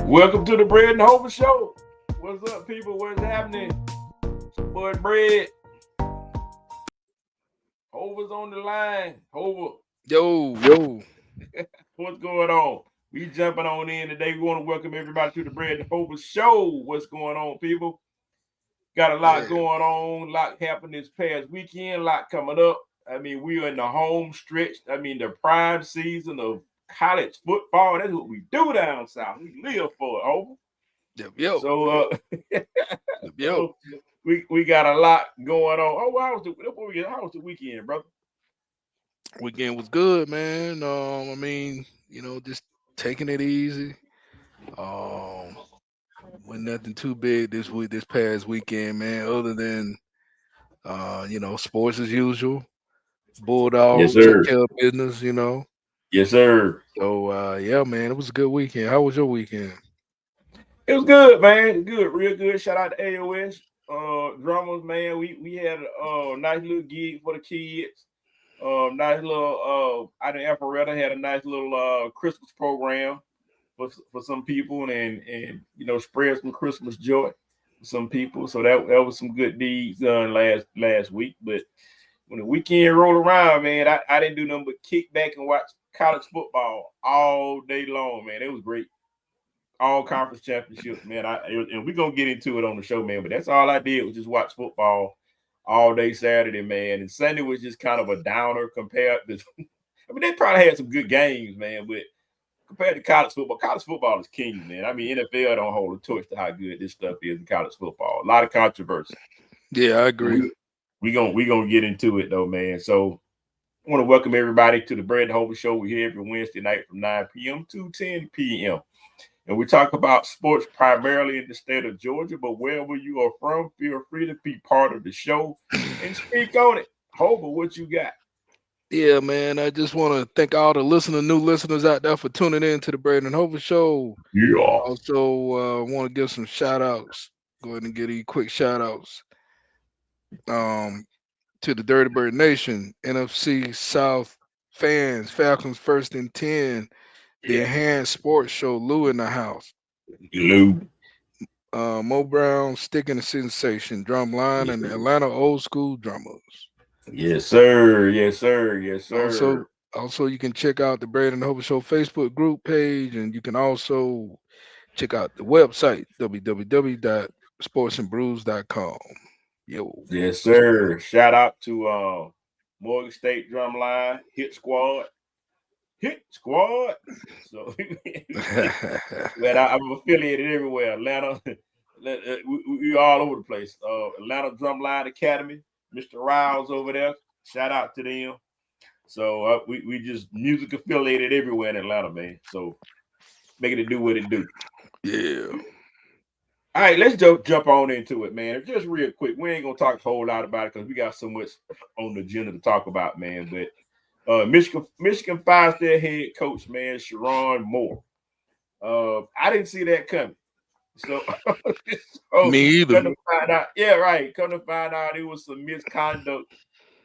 Welcome to the Bread and Hover Show. What's up, people? What's happening? Boy, Bread. Hover's on the line. Hover, Yo. what's going on? We jumping on in today. We want to welcome everybody to the Bread and Hover Show. What's going on, people? Got a lot Yeah. going on. A lot happened this past weekend. A lot coming up. I mean, we are in the home stretch. I mean, the prime season of college football. That's what we do down south. We live for it, Hover. Yo. So, Yo. so we got a lot going on. Oh, how was the weekend, brother? Weekend was good, man. Just taking it easy. Um, wasn't nothing too big this past weekend, man, other than sports as usual. Yes, Bulldogs took sir. care of business. Yes, sir. So yeah, man, it was a good weekend. How was your weekend? It was good, man. Good, real good. Shout out to AOS drummers, man. We had a nice little gig for the kids. Nice little out in Alpharetta had a nice little Christmas program for some people and spread some Christmas joy for some people. So that was some good deeds done last week. But when the weekend rolled around, man, I didn't do nothing but kick back and watch college football all day long, man. It was great. All conference championships, man. And we're gonna get into it on the show, man. But that's all I did was just watch football all day Saturday, man. And Sunday was just kind of a downer compared to I mean, they probably had some good games, man, but compared to college football is king, man. I mean, NFL don't hold a torch to how good this stuff is in college football. A lot of controversy. Yeah, I agree. We gonna get into it though, man. So I want to welcome everybody to the Bread and Hover Show. We're here every Wednesday night from 9 p.m. to 10 p.m. And we talk about sports primarily in the state of Georgia, but wherever you are from, feel free to be part of the show and speak on it. Hover, what you got? Yeah, man. I just want to thank all the new listeners out there for tuning in to the Braden Hover Show. Yeah. Also, want to give some shout outs. Go ahead and give these quick shout outs um, to the Dirty Bird Nation, NFC South fans, Falcons first and 10, the Yeah. Enhanced Sports Show, Lou in the house, Lou. Mo Brown, Sticking the Sensation, Drumline, Yeah. and Atlanta Old School Drummers. Yes, sir. Yes, sir. Yes, Also, sir. also you can check out the Braden Hover Show Facebook group page, and you can also check out the website www.sportsandbrews.com. Yo, Yes, what's going sir. Shout out to Morgan State Drumline, Hit Squad. Hit Squad. So, on? man, I'm affiliated everywhere. Atlanta, we all over the place. Atlanta Drumline Academy, Mr. Riles over there. Shout out to them. So we just music affiliated everywhere in Atlanta, man. So making it do what it do. Yeah. All right, let's jump on into it, man. Just real quick, we ain't gonna talk a whole lot about it because we got so much on the agenda to talk about, man. But Michigan fires their head coach, man, Sharon Moore. I didn't see that coming. So, so Me either. come to find out, yeah, right. Come to find out, it was some misconduct,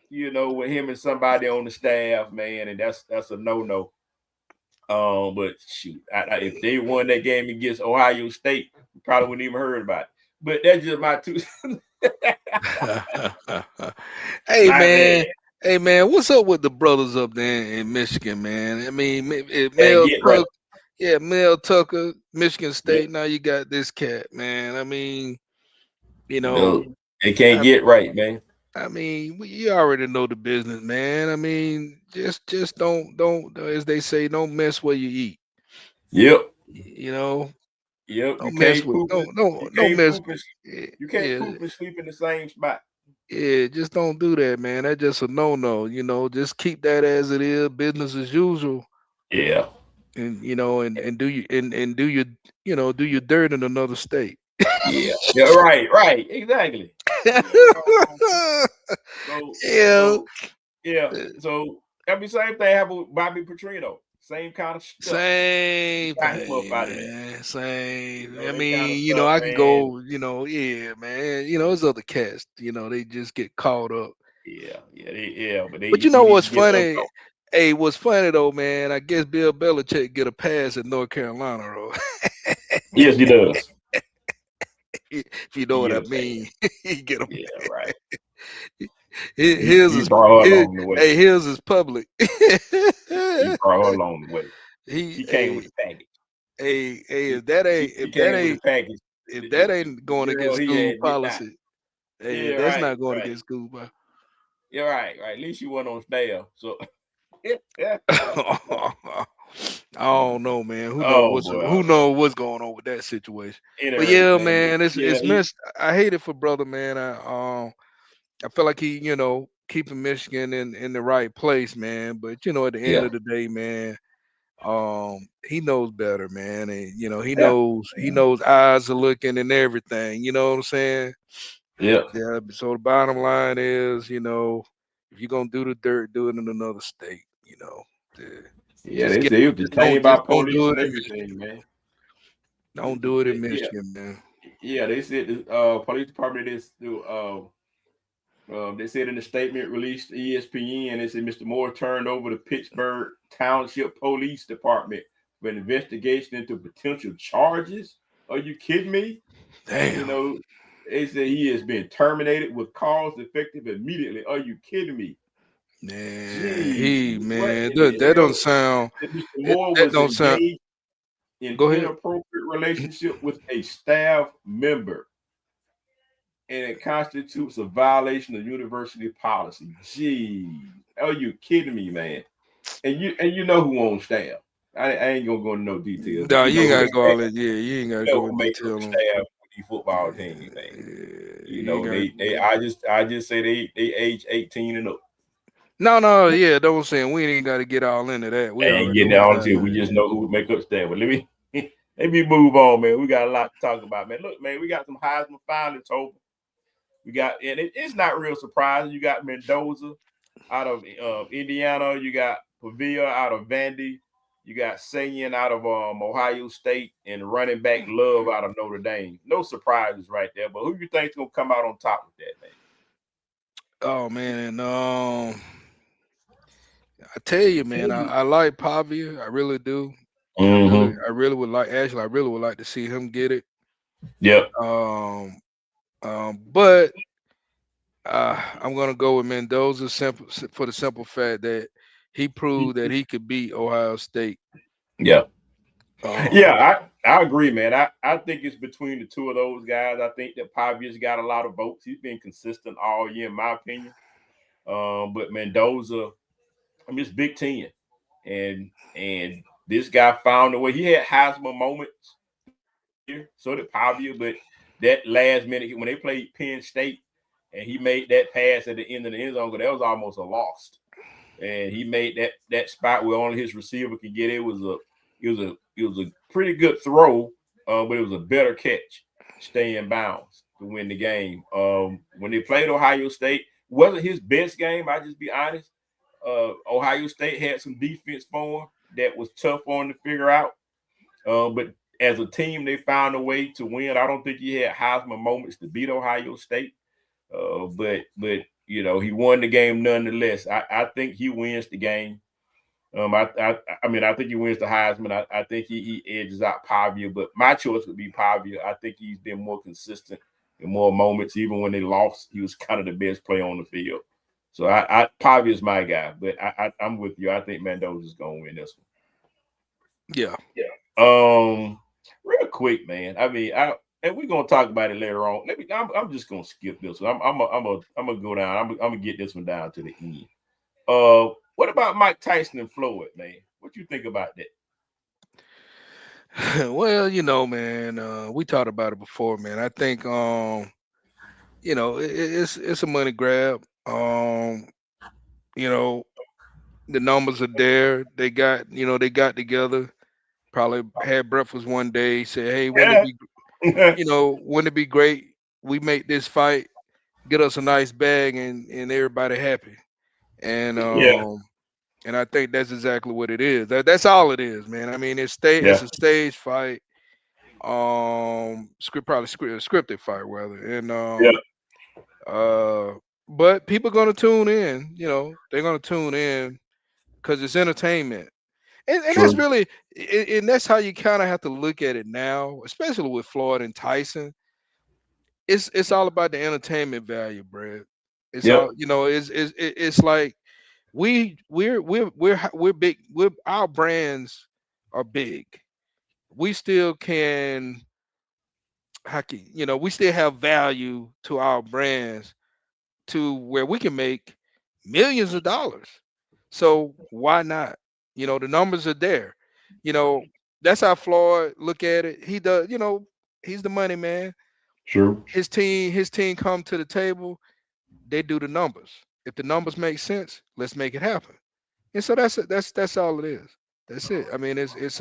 with him and somebody on the staff, man, and that's a no no. But shoot, if they won that game against Ohio State, we probably wouldn't even heard about it. But that's just my two. Hey My man, bad. hey man, what's up with the brothers up there in Michigan, man? I mean, And Mel get right. Tucker, yeah, Mel Tucker, Michigan Yeah, State. Now you got this cat, man. I mean, you know, no, they can't I, get right, man. you already know the business, man. I mean, just don't, as they say, don't mess where you eat. Yep, You know, yep. You don't mess can't with, poop it. You don't can't mess. poop and you can't Yeah, poop and sleep in the same spot. yeah, just don't do that, man. That's just a no-no. Just keep that as it is, business as usual, Yeah, and do your dirt in another state. yeah, yeah. Right, right. Exactly. So Yeah, so yeah. So I mean, same thing happened with Bobby Petrino. Same kind of stuff. same Got him up thing, out of there. man. Same. I That kind of mean, stuff, I can man. go. Yeah, man. There's other cats. They just get caught up. Yeah, but But you he know need to what's get up funny? Hey, what's funny though, man? I guess Bill Belichick get a pass at North Carolina, though. Yes, he does. If you know He what get I a fan. mean. He get them. Yeah, right. His He is brought her along the way. hey, his is public. He brought her along the way. he She came with hey the package. hey She, if that she, ain't she came with the package. if that ain't The going girl against he school had did not. policy, hey, Yeah, if that's right, not going right. against school policy. You're right, right. At least you went on staff. So yeah. I don't know, man. Oh boy. Who knows what's going on with that situation? But Anyway, yeah, man, but man, yeah, it's missed. I hate it for brother, man. I feel like he, keeping Michigan in the right place, man. But at the end yeah, of the day, man, he knows better, man, and yeah, he knows eyes are looking and everything. You know what I'm saying? yeah, Yeah. So the bottom line is, if you're gonna do the dirt, do it in another state. The- yeah. just They get say it was detained by just don't police do and it in everything, man. don't do it in Yeah, Michigan, man. yeah. They said the police department is to they said in the statement released to ESPN, they said Mr. Moore turned over the Pittsburgh Township Police Department for an investigation into potential charges. Are you kidding me? You Damn, know, they said he has been terminated with cause effective immediately. Are you kidding me? man, Gee, what in the that don't hell? sound That Mr. Moore that was don't sound. engaged in Go ahead. inappropriate relationship with a staff member, and it constitutes a violation of university policy. Gee, are you kidding me, man? And you know who on staff. I ain't gonna go into no details, but No, you you know ain't who gotta they go all staff. in. Yeah, you ain't gotta You know go who in make up detail the on. staff with the football team, man. Yeah, You you ain't know, got. they I just say they age 18 and up. No, no, yeah, don't say we ain't got to get all into that. We And already getting on down that. to we just know who would make up staff. But let me move on, man. We got a lot to talk about, man. Look, man, we got some Heisman finalists over. We got, and it's not real surprising. You got Mendoza out of Indiana. You got Pavia out of Vandy. You got Sayin out of Ohio State, and running back Love out of Notre Dame. No surprises right there. But who you think's gonna come out on top with that, man? Oh man, and I tell you, man, I like Pavia. I really do. Mm-hmm. I really would like. Actually, I really would like to see him get it. Yep. Um, but I'm gonna go with Mendoza for the simple fact that he proved that he could beat Ohio State. Yeah. Um, Yeah, I agree, man. I think it's between the two of those guys. I think that Pavia's got a lot of votes. He's been consistent all year, in my opinion. But Mendoza, I mean, it's Big Ten, and this guy found a way. He had Heisman moments throughout the year, so did Pavia. But that last minute when they played Penn State, and he made that pass at the end of the end zone, that was almost a loss, and he made that spot where only his receiver could get it. It was a pretty good throw, but it was a better catch, stay in bounds to win the game. When they played Ohio State, wasn't his best game. I just be honest. Ohio State had some defense for him that was tough on to figure out. But as a team, they found a way to win. I don't think he had Heisman moments to beat Ohio State. But he won the game nonetheless. I think he wins the game. I mean I think he wins the Heisman. I think he edges out Pavia, but my choice would be Pavia. I think he's been more consistent in more moments. Even when they lost, he was kind of the best player on the field. So Pavia is my guy, but I'm with you. I think Mendoza's gonna win this one. yeah, Yeah. Real quick, man. I mean, and we're gonna talk about it later on. I'm just gonna skip this one. I'm gonna go down. I'm gonna get this one down to the end. What about Mike Tyson and Floyd, man? What you think about that? well, man, we talked about it before, man. I think, it's a money grab. You know, the numbers are there. They got together. Probably had breakfast one day. Said, "Hey, Yeah. wouldn't it be great? We make this fight, get us a nice bag, and everybody happy." And Yeah. I think that's exactly what it is. That's all it is, man. I mean, it's Yeah. a stage fight. Scripted fight rather, and Yeah. uh, but people gonna tune in. They're gonna tune in because it's entertainment. and that's True. really and that's how you kind of have to look at it now, especially with Floyd and Tyson. It's all about the entertainment value, Brad. It's all Yep. it's like we're big. Our brands are big. We still can how can we still have value to our brands to where we can make millions of dollars. So why not? The numbers are there. You know, that's how Floyd look at it. He does, he's the money man. True. His team come to the table, they do the numbers. If the numbers make sense, let's make it happen. And so that's all it is. That's it. I mean, it's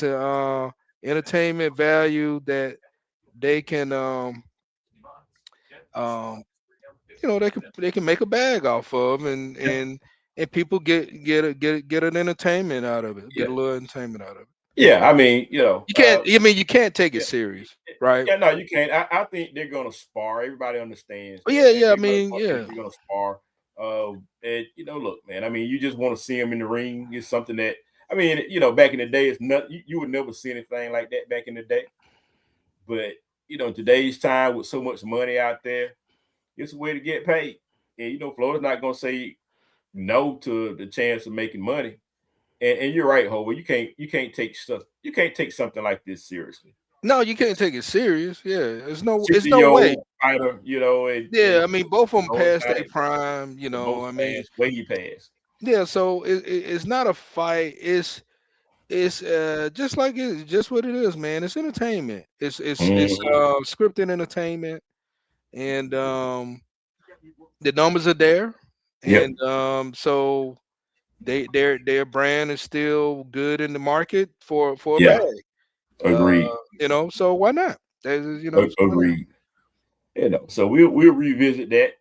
a entertainment value that they can um they can make a bag off of, and people get an entertainment out of it, get Yeah. a little entertainment out of it. Yeah. I mean, You can't take it yeah, serious, right? yeah. No, you can't. I think they're gonna spar. Everybody understands But that. yeah, They, yeah, I they, mean, yeah. they're gonna spar. And look, man. I mean, you just want to see them in the ring. It's something that I mean, back in the day, it's not you would never see anything like that back in the day. But in today's time with so much money out there, it's a way to get paid. And Florida's not gonna say no to the chance of making money. And you're right, Hova. You can't take something like this seriously. No, you can't take it serious. Yeah, it's 60 no year way. old fighter, Yeah, and I mean, both of them no, it's past not their prime. both I mean, past way he passed. yeah. So it's not a fight. It's just like it's just what it is, man. It's entertainment. It's Hmm. scripted entertainment, and the numbers are there, Yep. and so their brand is still good in the market for a bag. Yeah. Agreed. So why not? So why not? Agreed. So we'll revisit that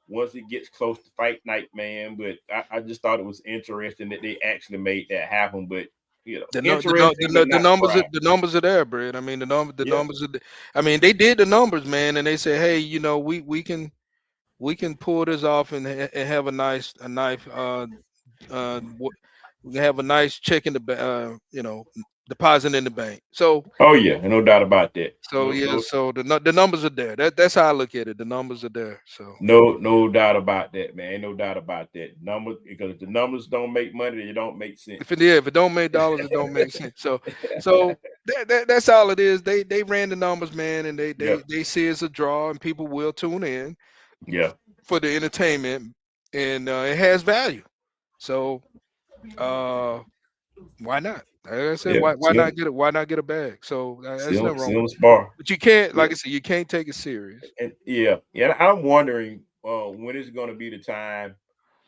once it gets close to fight night, man. But I just thought it was interesting that they actually made that happen. But The no, the, no, interesting, but the not numbers are, surprising. the numbers are there, Brad. I mean the Yeah. numbers are. I mean they did the numbers, man, and they said, hey, we can pull this off and have a nice we can have a nice check in the deposit in the bank. Oh yeah, no doubt about that. So yeah, so the numbers are there. That's how I look at it. The numbers are there. So No doubt about that, man. Ain't no doubt about that. Numbers, because if the numbers don't make money, they don't make sense. if it don't make dollars, it don't make sense. So that's all it is. They ran the numbers, man, and they Yeah. they they see it's a draw, and people will tune in Yeah. for the entertainment, and it has value. So uh, why not? Like I said, Yeah. why not get it? Why not get a bag? So See that's him, nothing wrong see with him it. spar. But you can't, Yeah. like I said, you can't take it serious. And yeah. I'm wondering when is going to be the time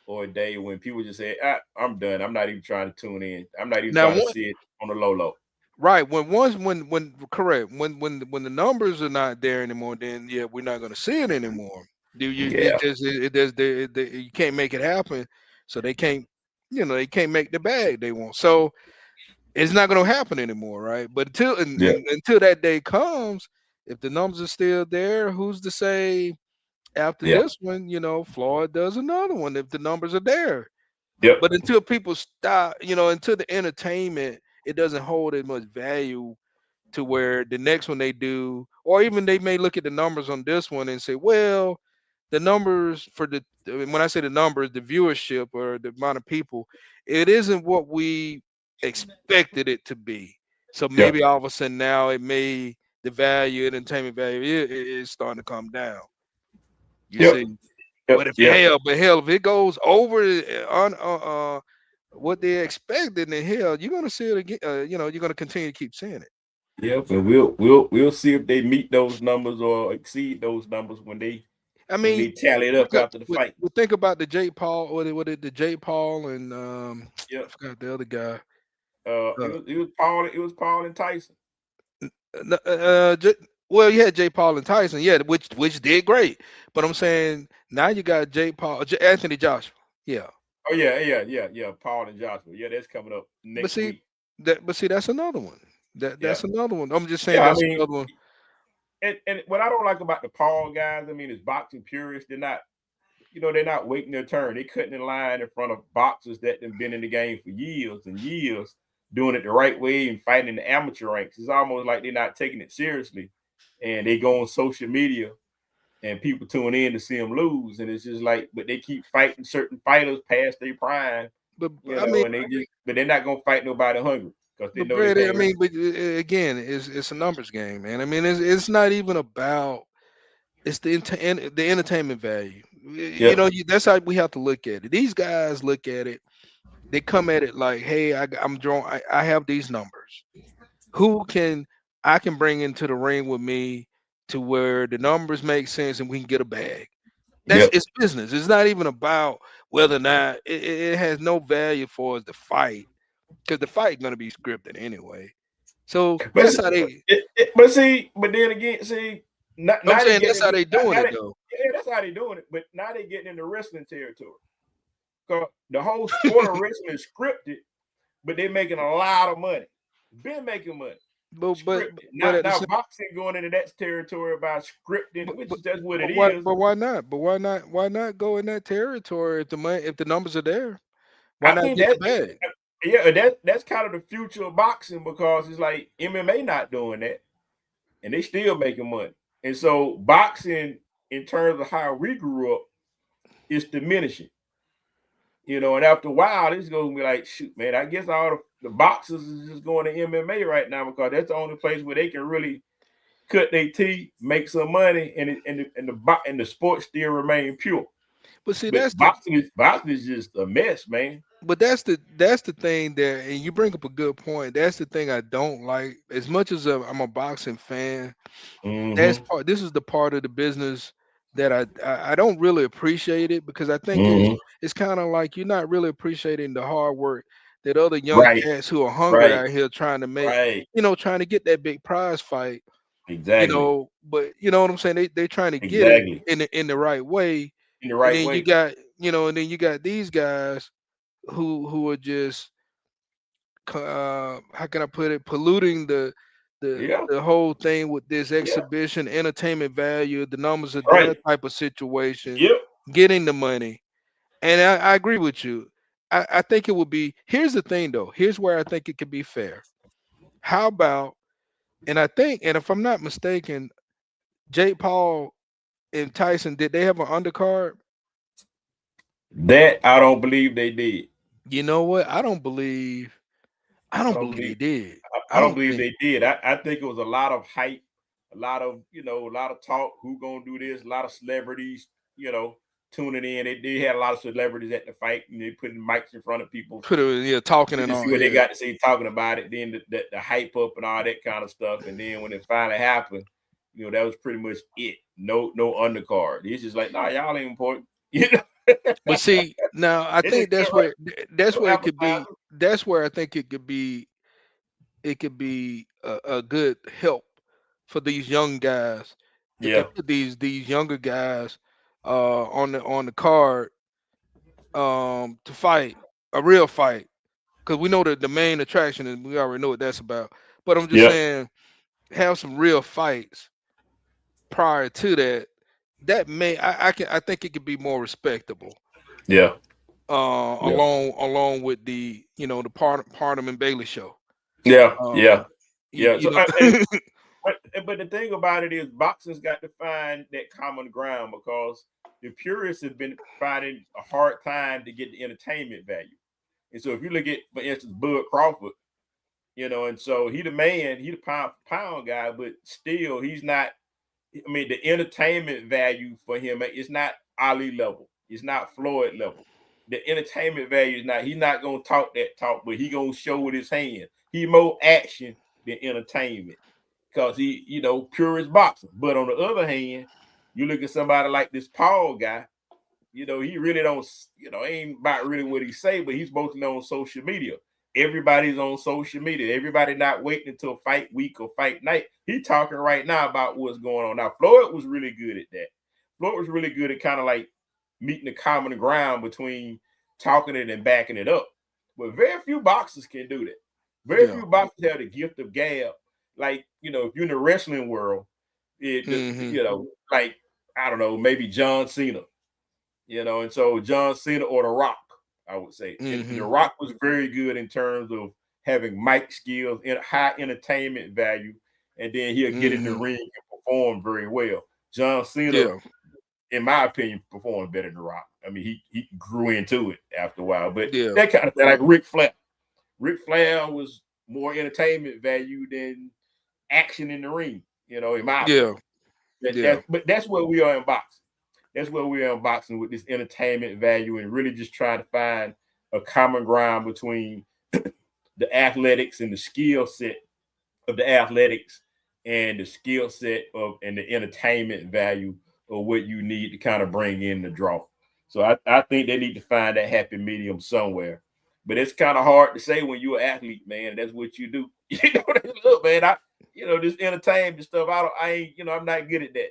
or a day when people just say, I'm done. I'm not even trying to tune in. I'm not even Now, trying to see it on the low low. right, when correct, when the numbers are not there anymore, then yeah, we're not going to see it anymore. Do you it Yeah. just it does you can't make it happen, so they can't make the bag they want. So it's not going to happen anymore, right? But Yeah. until that day comes, if the numbers are still there, who's to say after Yeah. this one, Floyd does another one if the numbers are there. Yep. But until people stop, until the entertainment, it doesn't hold as much value to where the next one they do, or even they may look at the numbers on this one and say, well, the numbers for when I say the numbers, the viewership or the amount of people, it isn't what we expected it to be. So Yep. maybe all of a sudden now the value, entertainment value is starting to come down. You Yep. see, Yep. Yep. but hell, if it goes over on what they expected, then hell, you're gonna see it again. You're gonna continue to keep seeing it. Yep. And we'll see if they meet those numbers or exceed those numbers when they I when mean, they tally it up look, after the fight. think about the Jake Paul, the Jake Paul and I Yep. forgot the other guy. It Uh, was Paul and Tyson. J- well, you had Jake Paul and Tyson, yeah, which did great. But I'm saying now you got Jake Paul, Anthony Joshua, yeah. Oh yeah. Paul and Joshua. Yeah, that's coming up But next see week. that's another one. Yeah. That's another one. I'm just saying Yeah, I that's mean, another one. and what I don't like about the Paul guys, I mean, is boxing purists. They're not. they're not waiting their turn. They're cutting in line in front of boxers that have been in the game for years and years, doing it the right way and fighting in the amateur ranks. It's almost like they're not taking it seriously, and they go on social media and people tune in to see them lose, and it's just like, but they keep fighting certain fighters past their prime, But I mean, and but they're not gonna fight nobody hungry because they but know they Brad, I can't. mean, but again, it's a numbers game, man. I mean, it's not even about it's the entertainment value. You Yep, know, that's how we have to look at it. These guys look at it. They come at it like, hey, I'm drawing. I have these numbers. Who can I can bring into the ring with me to where the numbers make sense and we can get a bag. That's yep. it's business. It's not even about whether or not it has no value for us to fight because the fight gonna be scripted anyway. So But that's how they. but then again, see, I'm now they saying that's getting how they doing now it they, though. yeah, that's how they doing it. But now they getting into wrestling territory because the whole sport of wrestling is scripted, but they're making a lot of money. Been making money. But but Scripted. but Now, at the now same boxing going into that territory about scripting, but, which but, is that's what it but why is. but why not? But why not go in that territory if the numbers are there? Why I not think get the bag? yeah, that's kind of the future of boxing because it's like MMA not doing that, and they still making money. And so boxing, in terms of how we grew up, is diminishing. And after a while, it's gonna be like, shoot, man, I guess all the boxers is just going to MMA right now because that's the only place where they can really cut their teeth, make some money, and the sport still remain pure. But see, But boxing is just a mess, man. that's the thing there, and you bring up a good point. That's the thing I don't like. As much as I'm a boxing fan, Mm-hmm. this is the part of the business that I don't really appreciate it because I think Mm-hmm. it's kind of like you're not really appreciating the hard work that other young Right. cats who are hungry Right. out here trying to make, Right. trying to get that big prize fight, Exactly. but you know what I'm saying? They trying to get it Exactly. in the right way. In the And right then way. and then you got these guys who are just how can I put it, polluting Yeah. the whole thing with this Yeah. exhibition, entertainment value, the numbers are Right. there type of situation, Yep. getting the money. And I agree with you. I think it would be. Here's the thing though. Here's where I think it could be fair. How about, and I think, and if I'm not mistaken, Jake Paul and Tyson, did they have an undercard? That I don't believe they did. You know what? I I don't don't believe believe they did. I I don't don't believe think they did. I think it was a lot of hype, a lot of a lot of talk. Who gonna do this? A lot of celebrities, tuning in. They had a lot of celebrities at the fight, and they putting mics in front of people put it, yeah, talking and to see all, what they yeah. got to say, talking about it. Then the hype up and all that kind of stuff. And then when it finally happened, that was pretty much it. No undercard. It's just like, nah, y'all ain't important. But see, now I They just think cut right. that's No where it could be. advertising. That's where I think it could be a good help for these young guys if they Yeah, put these younger guys on the card to fight a real fight because we know that the main attraction and we already know what that's about. But I'm just yeah, saying have some real fights prior to that. That may I think it could be more respectable yeah, yeah, along with the the Parham and Bailey show. yeah, yeah, Um, yeah. you So, know, but the thing about it is, boxing's got to find that common ground because the purists have been finding a hard time to get the entertainment value. And so, if you look at, for instance, Bud Crawford, and so he the man, he the pound for pound guy, but still, he's not. I mean, the entertainment value for him is not Ali level. It's not Floyd level. The entertainment value is not. He's not gonna talk that talk, but he gonna show with his hand. He more action than entertainment because he, purist boxer. But on the other hand, you look at somebody like this Paul guy. He really don't, ain't about really what he say, but he's mostly on social media. Everybody's on social media. Everybody not waiting until fight week or fight night. He talking right now about what's going on. Now, Floyd was really good at that. Floyd was really good at kind of like meeting the common ground between talking it and backing it up. But very few boxers can do that. Very yeah. few boxers have the gift of gab. Like, if you're in the wrestling world, Hmm. like, I don't know, maybe John Cena. And so John Cena or The Rock, I would say. And The Rock was very good in terms of having mic skills and high entertainment value, and then he'll get in the ring and perform very well. John Cena, in my opinion, performed better than The Rock. I mean, he grew into it after a while, but that kind of thing, like Ric Flair. Ric Flair was more entertainment value than action in the ring, in my opinion. But that's where we are in boxing. That's where we are in boxing with this entertainment value and really just trying to find a common ground between the athletics and the skill set of the athletics and the skill set of and the entertainment value of what you need to kind of bring in the draw. So I think they need to find that happy medium somewhere. But it's kind of hard to say when you're an athlete, man. That's what you do. Look, man, this entertainment stuff. I'm not good at that.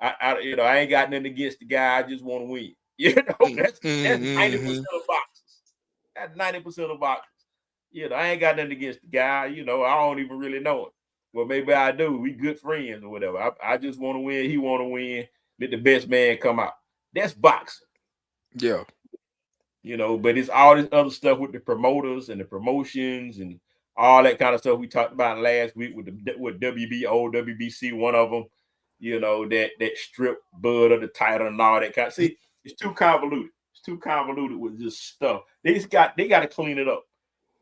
I ain't got nothing against the guy. I just want to win. That's 90% of boxers. That's 90% of boxers. I ain't got nothing against the guy. I don't even really know him. Well, maybe I do. We good friends or whatever. I just want to win. He want to win. Let the best man come out. That's boxing. Yeah. But it's all this other stuff with the promoters and the promotions and all that kind of stuff we talked about last week with WBO, WBC, one of them. That strip Bud of the title and all that kind. See, it's too convoluted. It's too convoluted with just stuff. They got to clean it up.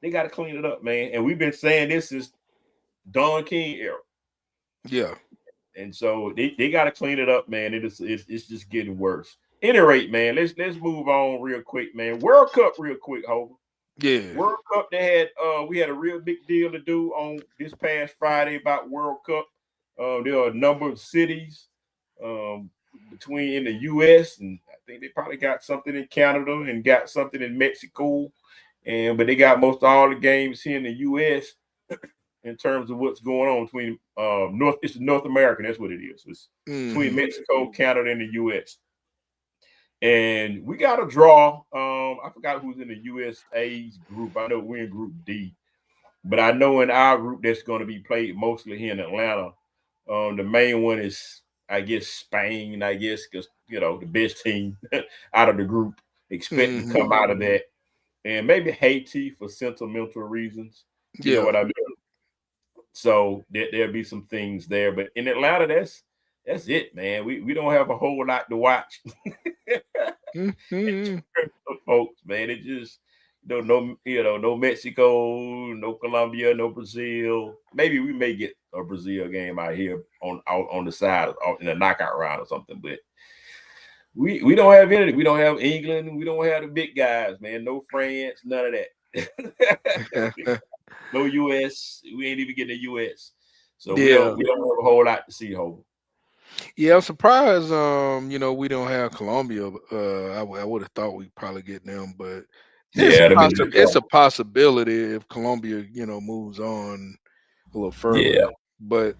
They got to clean it up, man. And we've been saying this since Don King era. Yeah. And so they got to clean it up, man. It's just getting worse. Any rate, man, let's move on real quick, man. World Cup real quick, Hover. Yeah. World Cup, we had a real big deal to do on this past Friday about World Cup. There are a number of cities between in the U.S. and I think they probably got something in Canada and got something in Mexico, but they got most of all the games here in the U.S. in terms of what's going on between it's North American. That's what it is. It's between Mexico, Canada, and the U.S. And we got a draw. I forgot who's in the USA's group. I know we're in Group D, but I know in our group that's going to be played mostly here in Atlanta. The main one is, I guess, Spain. I guess because the best team out of the group expected to come out of that, and maybe Haiti for sentimental reasons. You know what I mean? So there'll be some things there, but in Atlanta, that's it, man. We don't have a whole lot to watch. Folks, man, it just no Mexico, no Colombia, no Brazil. Maybe we may get a Brazil game out here on the side in a knockout round or something, but we don't have anything. We don't have England. We don't have the big guys, man. No France, none of that. No US. We ain't even getting the US. So we don't have a whole lot to see, Hope. Yeah, I'm surprised. We don't have Colombia. I would have thought we'd probably get them, but it's a possibility if Colombia, moves on a little further. Yeah. But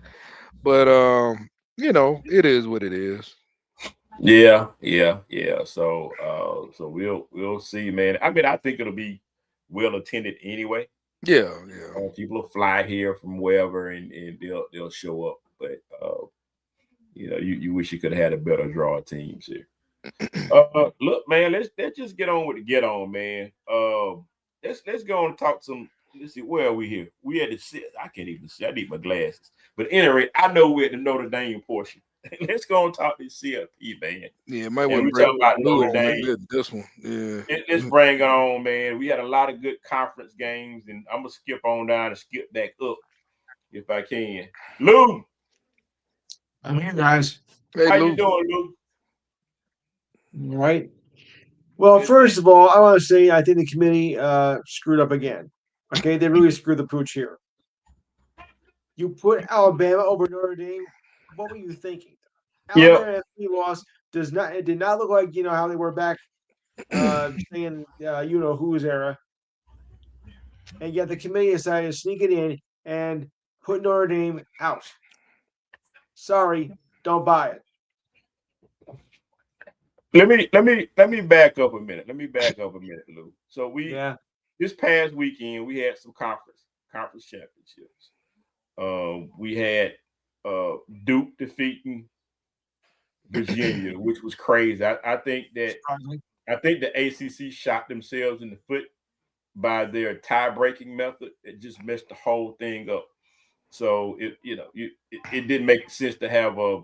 it is what it is. Yeah. So we'll see, man. I mean, I think it'll be well attended anyway. Yeah. People will fly here from wherever and they'll show up. But you wish you could have had a better draw of teams here. Look, man, let's just get on with the get on, man. Let's go and talk some. Let's see, where are we here? We had to sit. I can't even see. I need my glasses. But anyway, I know we're at the Notre Dame portion. Let's go and talk this CFP, man. Yeah, might want to talk about Notre Dame. This one. Yeah. Let's bring it on, man. We had a lot of good conference games, and I'm gonna skip on down and skip back up if I can. Lou, I'm here, guys. Hey, how Lou. you doing, Lou? All right. Well, first of all, I want to say I think the committee screwed up again. Okay, they really screwed the pooch here. You put Alabama over Notre Dame. What were you thinking? Alabama loss it did not look like how they were back saying who's era. And yet the committee decided to sneak it in and put Notre Dame out. Sorry, don't buy it. Let me back up a minute. Lou. So this past weekend we had some conference championships. We had Duke defeating Virginia, which was crazy. I think that Surprisingly. I think the ACC shot themselves in the foot by their tie breaking method. It just messed the whole thing up. So it didn't make sense to have a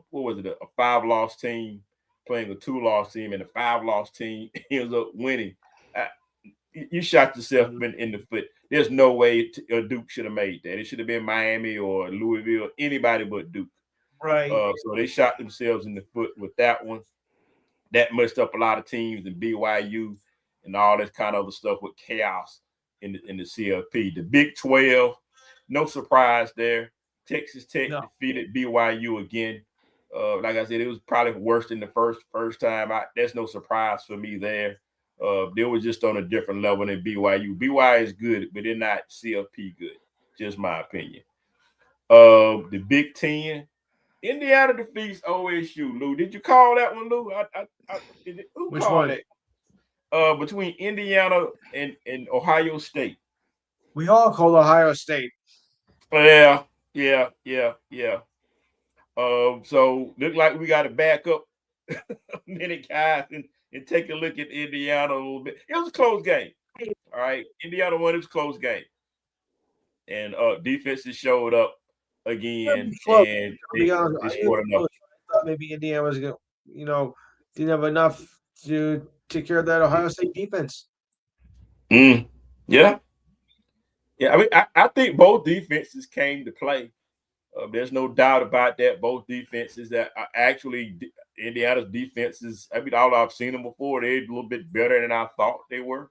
5 loss team playing a 2 loss team, and a 5 loss team ends up winning. Uh, you shot yourself in the foot. There's no way Duke should have made that. It should have been Miami or Louisville, anybody but Duke. Right. So they shot themselves in the foot with that one. That messed up a lot of teams in BYU and all this kind of other stuff with chaos in the CFP. The Big 12, no surprise there. Texas Tech No. defeated BYU again. Like I said, it was probably worse than the first time. There's no surprise for me there. They were just on a different level than BYU. BYU is good, but they're not CFP good. Just my opinion. The Big 10, Indiana defeats OSU. Lou, did you call that one, Lou? Who Which called one? that? Between Indiana and Ohio State. We all called Ohio State. Yeah. So look like we got to back up a minute, guys, and take a look at Indiana a little bit. It was a close game. All right, Indiana won. It was a close game, and defenses showed up again, Close. and I'll be honest. they scored enough. I thought maybe Indiana was going to, didn't have enough to take care of that Ohio State defense. Yeah. I mean, I think both defenses came to play. There's no doubt about that. Both defenses that are actually Indiana's defenses. I mean, all I've seen them before, they're a little bit better than I thought they were.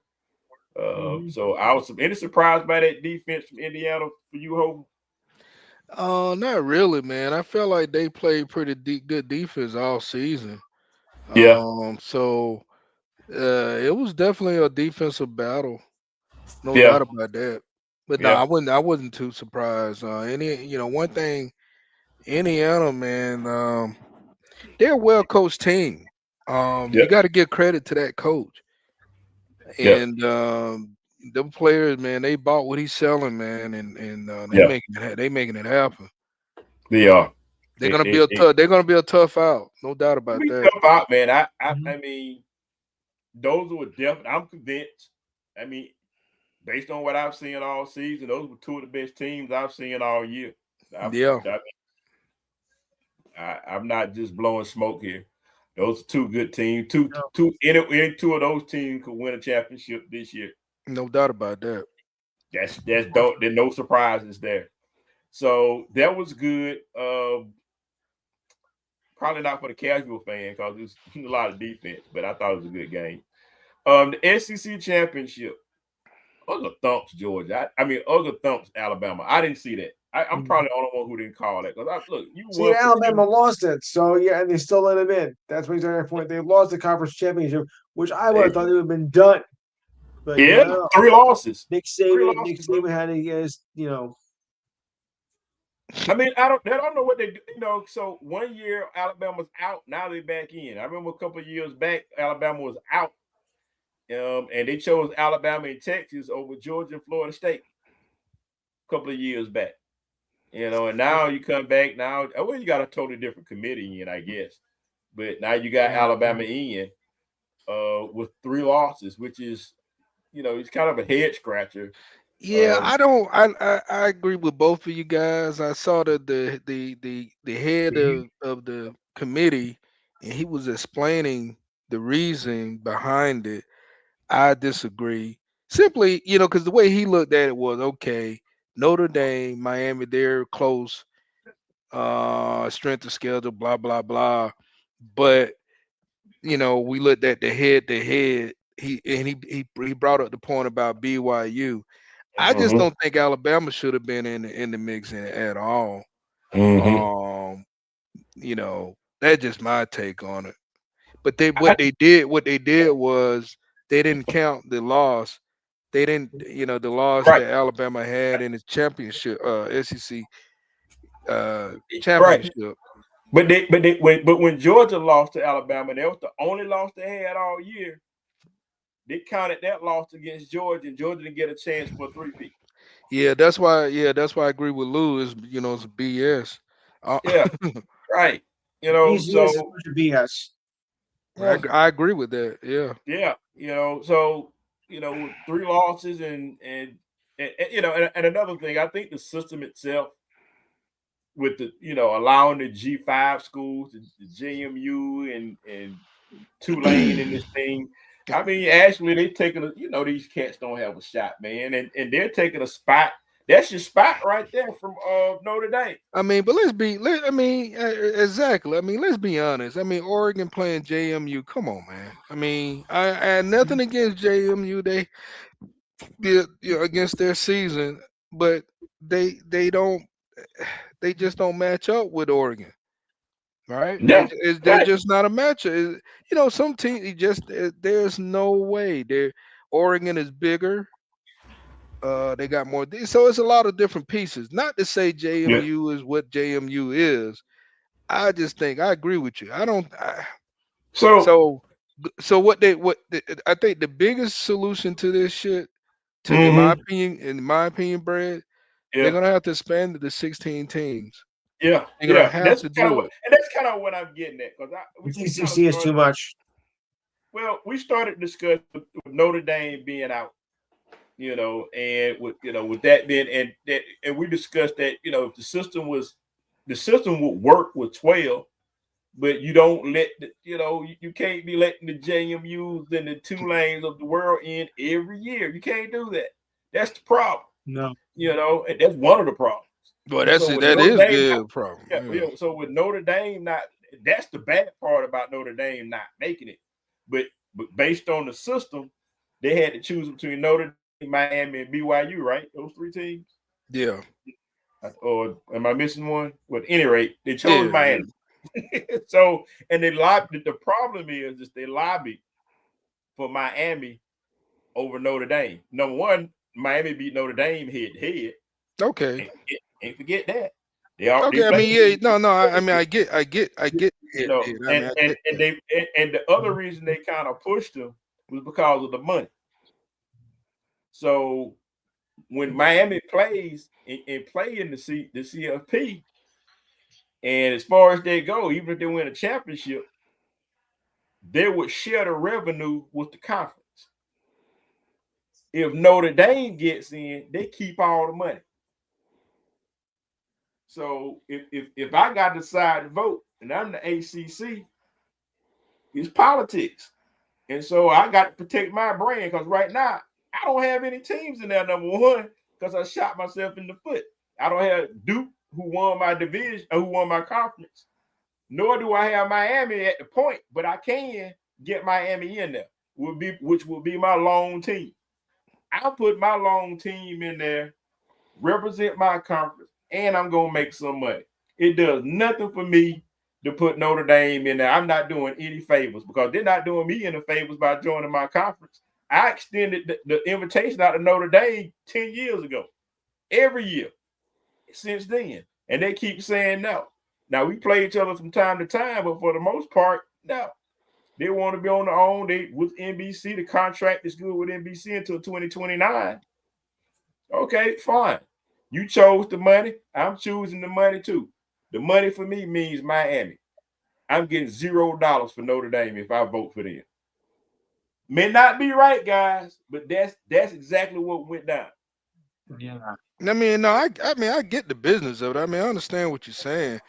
So I was any surprised by that defense from Indiana for you, Hope? Not really, man. I felt like they played pretty good defense all season. Yeah. So it was definitely a defensive battle, no Yeah. doubt about that. But no, Yeah. I wasn't too surprised. One thing, Indiana, man, they're a well coached team. Yeah. You got to give credit to that coach. Yeah. And them players, man, they bought what he's selling, man, and Yeah. they making it happen. They are. They're gonna be a tough out, no doubt about Be that. tough out, man. I mean, those were definitely. I'm convinced. I mean, based on what I've seen all season, those were two of the best teams I've seen all year. Yeah, I'm not just blowing smoke here. Those are two good teams. Any two of those teams could win a championship this year. no doubt about that. That's don't. There's no surprises there. So that was good. Probably not for the casual fan because there's a lot of defense, but I thought it was a good game. The SEC championship. Other thumps, Georgia. I mean, other thumps, Alabama. I didn't see that. I'm probably the only one who didn't call that because look, you See, won. Alabama lost it, so yeah, and they still let him in. That's what he's on your point. They lost the conference championship, which I would have thought they would have been done. But Yeah, no. 3 losses. Nick Saban had to get I mean, I don't know what they do. So 1 year Alabama's out. Now they're back in. I remember a couple of years back, Alabama was out. And they chose Alabama and Texas over Georgia and Florida State a couple of years back. And now you come back now. Well, you got a totally different committee in, I guess. But now you got Alabama in with 3 losses, which is, it's kind of a head scratcher. Yeah, I don't. I agree with both of you guys. I saw the head of the committee, and he was explaining the reason behind it. I disagree. Simply, because the way he looked at it was okay. Notre Dame, Miami, they're close. Strength of schedule, blah blah blah. But we looked at the head to head. He brought up the point about BYU. I just don't think Alabama should have been in the mix at all. That's just my take on it. But what they did was they didn't count the loss. They didn't, the loss Right. that Alabama had in the championship, SEC Right. championship. But when Georgia lost to Alabama, that was the only loss they had all year. They counted that loss against Georgia, and Georgia didn't get a chance for a three-peat. Yeah, that's why. Yeah, that's why I agree with Lou. It's BS. Yeah, right. You know, BCS is a so bunch of BS. I agree with that. Yeah. yeah, you know, so with 3 losses and and another thing, I think the system itself with the allowing the G5 schools, the JMU and Tulane in this thing. I mean, actually, they taking these cats don't have a shot, man, and they're taking a spot. That's your spot right there from Notre Dame. I mean, but exactly. I mean, let's be honest. I mean, Oregon playing JMU. Come on, man. I mean, I had nothing against JMU. They did against their season, but they don't. They just don't match up with Oregon, right? Yeah, They're right. just not a match. Some teams just there's no way. Oregon is bigger. They got more. So it's a lot of different pieces. Not to say Yeah. JMU is what JMU is. I just think I agree with you. I don't. So, So I think the biggest solution to this shit, mhm, in my opinion, Brad, they're yeah, gonna have to expand it to 16 teams. yeah, They're gonna yeah. have to do it. That's kind of what I'm getting at because I we think kind of 16 is too started. much. Well, we started discussing with Notre Dame being out, and with that being and we discussed that if the system would work with 12, but you don't let you can't be letting the JMUs and the Tulanes of the world in every year. You can't do that. That's the problem. No. And that's one of the problems. Well, And so with that Notre is Dame, the problem. Yeah. so with Notre Dame not, that's the bad part about Notre Dame not making it. But based on the system, they had to choose between Notre Dame, Miami, and BYU, right? Those 3 teams. Yeah. Or am I missing one? Well, at any rate, they chose Yeah. Miami. So, and they lobbied. The problem is they lobbied for Miami over Notre Dame. Number one, Miami beat Notre Dame head to head. Okay. Ain't forget that. They Okay. I played. mean, yeah. No. I mean, I get. I mean, I get that. And the other reason they kind of pushed them was because of the money. So when Miami plays and play in the CFP, and as far as they go, even if they win a championship, they would share the revenue with the conference. If Notre Dame gets in, they keep all the money. So if I got to decide to vote and I'm the ACC, it's politics. And so I got to protect my brand because right now I don't have any teams in there, number one, because I shot myself in the foot. I don't have Duke, who won my division, who won my conference, nor do I have Miami at the point, but I can get Miami in there, which will be my lone team. I'll put my lone team in there, represent my conference, and I'm going to make some money. It does nothing for me to put Notre Dame in there. I'm not doing any favors because they're not doing me any favors by joining my conference. I extended the invitation out to Notre Dame 10 years ago, every year since then. And they keep saying no. Now, we play each other from time to time, but for the most part, no. They want to be on their own. With NBC, the contract is good with NBC until 2029. Okay, fine. You chose the money. I'm choosing the money too. The money for me means Miami. I'm getting $0 for Notre Dame if I vote for them. May not be right, guys, but that's exactly what went down. Yeah. I mean, no, I mean, I get the business of it. I mean, I understand what you're saying.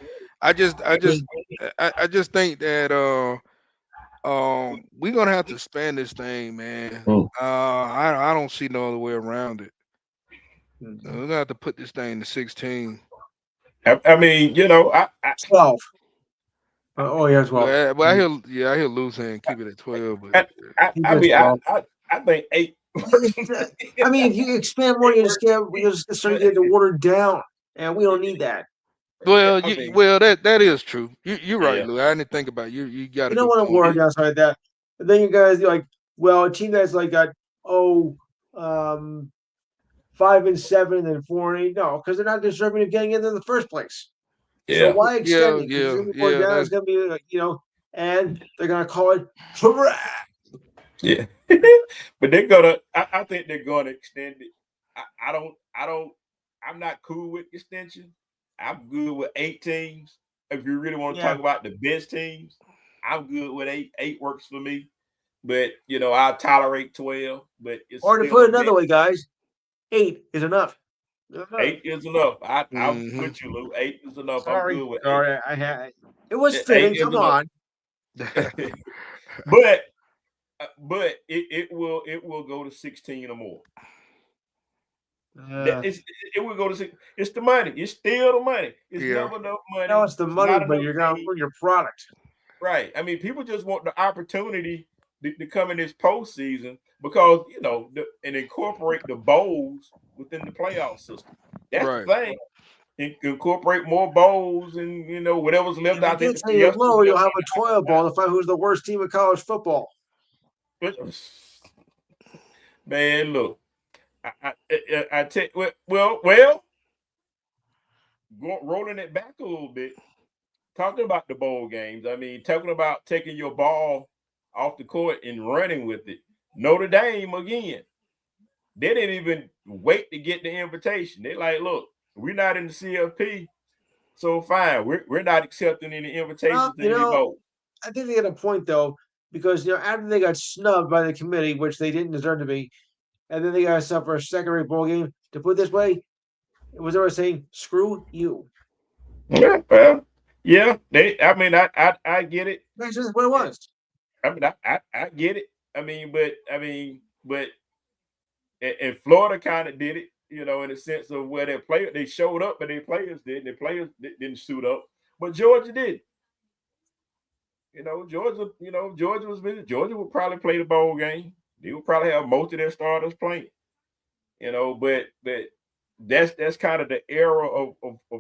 I just think that we're gonna have to expand this thing, man. I don't see no other way around it. We're gonna have to put this thing to 16. I mean, 12. Oh, yeah, 12. Well, I hear Lou saying keep it at 12, but I mean, 12. I think 8. I mean, if you expand more, you just start getting to watered down, and we don't need that. that is true. You're right, Yeah. Lou. I didn't think about it. You got You a don't good want to point. water down something like that. And then you guys you're like, well, a team that's like got 5-7 and 4-8. No, because they're not deserving of getting in the first place. So Yeah. why extend it? Because it's gonna be watered down. It's gonna be and they're gonna call it trash. Yeah. But I think they're gonna extend it. I'm not cool with extension. I'm good with 8 teams. if you really want to talk about the best teams, I'm good with 8. 8 works for me. But I'll tolerate 12. But it's or to still put it another way, guys, 8 is enough. 8 is enough. I'll Mhm. put you, Lou. 8 is enough. I'm Sorry, good with 8. sorry, I had it was 8 fitting. is Come enough. on. but it will go to 16 or more. It will go to 6. It's the money. It's still the money. It's never enough money. No, it's the money, not but enough you're gonna team. ruin your product. Right. I mean, people just want the opportunity to come in this postseason because and incorporate the bowls within the playoff system. That's the thing. Incorporate more bowls and whatever's left If you out there. get to your low, you'll have a toilet bowl to find who's the worst team in college football. Man, look, I tell rolling it back a little bit, talking about the bowl games. I mean, talking about taking your ball off the court and running with it. Notre Dame again. They didn't even wait to get the invitation. They're like, look, we're not in the CFP, so fine. We're not accepting any invitations to any bowl. I think they had a point though, because after they got snubbed by the committee, which they didn't deserve to be, and then they got themselves for a second-rate bowl game. To put it this way, it was always saying, "Screw you." Yeah, well, yeah. I mean, I get it. That's just what it was. I mean, I get it. I mean, but and Florida kind of did it, in the sense of where they showed up, but their players didn't. Their players didn't suit up, but Georgia did. Georgia was busy. Georgia would probably play the bowl game. They would probably have most of their starters playing. But that's kind of the era of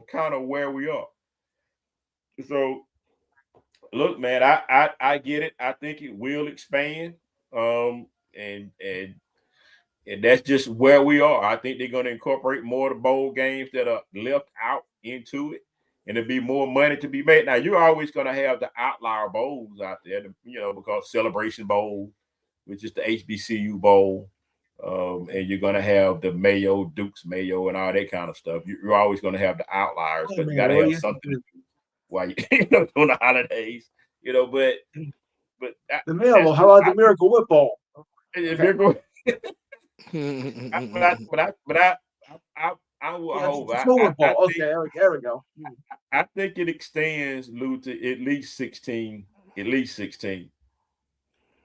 kind of where we are. So look, man, I get it. I think it will expand. And that's just where we are. I think they're going to incorporate more of the bowl games that are left out into it, and there'll be more money to be made. Now, you're always going to have the outlier bowls out there, because Celebration Bowl, which is the HBCU Bowl, and you're going to have the Mayo, Duke's Mayo, and all that kind of stuff. You're always going to have the outliers, because you got to have something to do while you on the holidays, but the Mayo. How about the Miracle Whip Bowl? Miracle. I will hope. There we go. I think it extends, Lou, to at least 16. At least 16.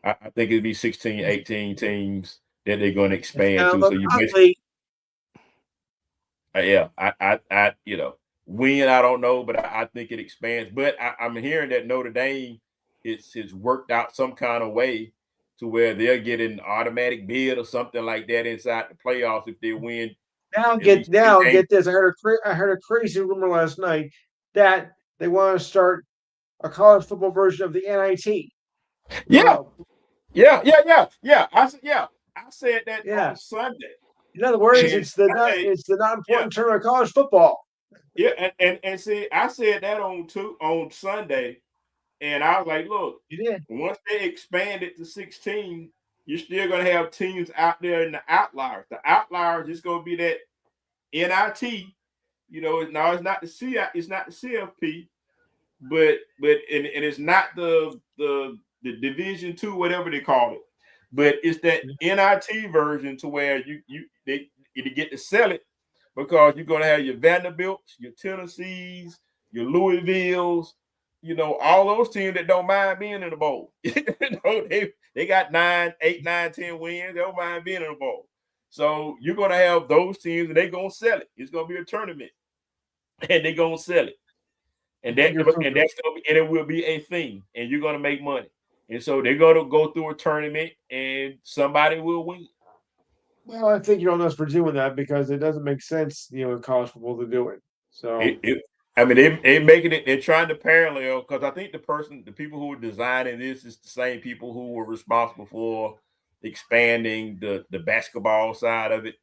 I think it'd be 16, 18 teams that they're going to expand to. So you basically, yeah, I when I don't know, but I think it expands. But I'm hearing that Notre Dame it's worked out some kind of way to where they'll get an automatic bid or something like that inside the playoffs if they win. Now get this. I heard a crazy rumor last night that they want to start a college football version of the NIT. Yeah. I said that on Sunday. In other words, it's the not important term of college football. Yeah, and see, I said that on Sunday. And I was like, look, once they expand it to 16, you're still going to have teams out there in the outliers. The outliers is going to be that NIT. No, it's not the CFP, but it's not the Division II, whatever they call it. But it's that NIT version to where they get to sell it, because you're going to have your Vanderbilts, your Tennessees, your Louisvilles, all those teams that don't mind being in the bowl. They got 8, 9, 10 wins. They don't mind being in the bowl. So you're going to have those teams, and they're going to sell it. It's going to be a tournament, and they're going to sell it. And it will be a thing, and you're going to make money. And so they're going to go through a tournament, and somebody will win. Well, I think you're on us for doing that because it doesn't make sense, in college football to do it. So they making it. They're trying to parallel, because I think the people who are designing this is the same people who were responsible for expanding the basketball side of it,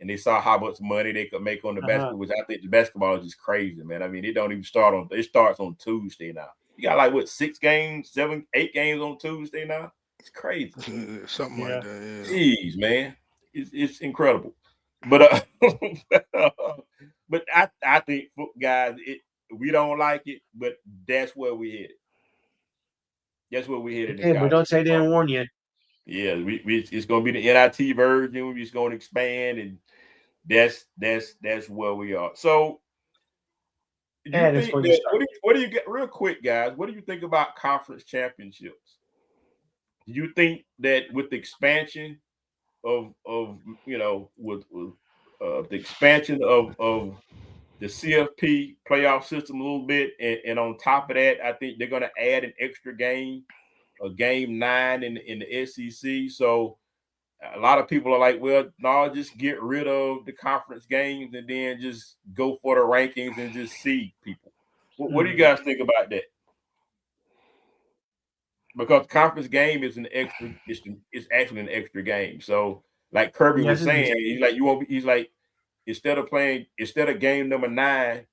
and they saw how much money they could make on the basketball. Which I think the basketball is just crazy, man. I mean, it don't even start on. It starts on Tuesday now. You got 6 games, 7, 8 games on Tuesday now. It's crazy. Something like that. Yeah. Jeez, man, it's incredible. But but I think, guys, We don't like it, but that's where we headed. That's where we headed in Okay, but college don't say they football. didn't warn you. Yeah, it's going to be the NIT version. We're just going to expand, and that's where we are. So, do you And it's think going to that start. what do you get real quick, guys? What do you think about conference championships? Do you think that with the expansion of with the expansion of the CFP playoff system a little bit, and on top of that, I think they're going to add an extra game, a game 9 in the SEC. So a lot of people are like, well, no, just get rid of the conference games and then just go for the rankings and just see people. What do you guys think about that? Because conference game is an extra, it's actually an extra game. So like Kirby Yes, was it is. saying, he's like, you won't be, he's like, instead of game number 9,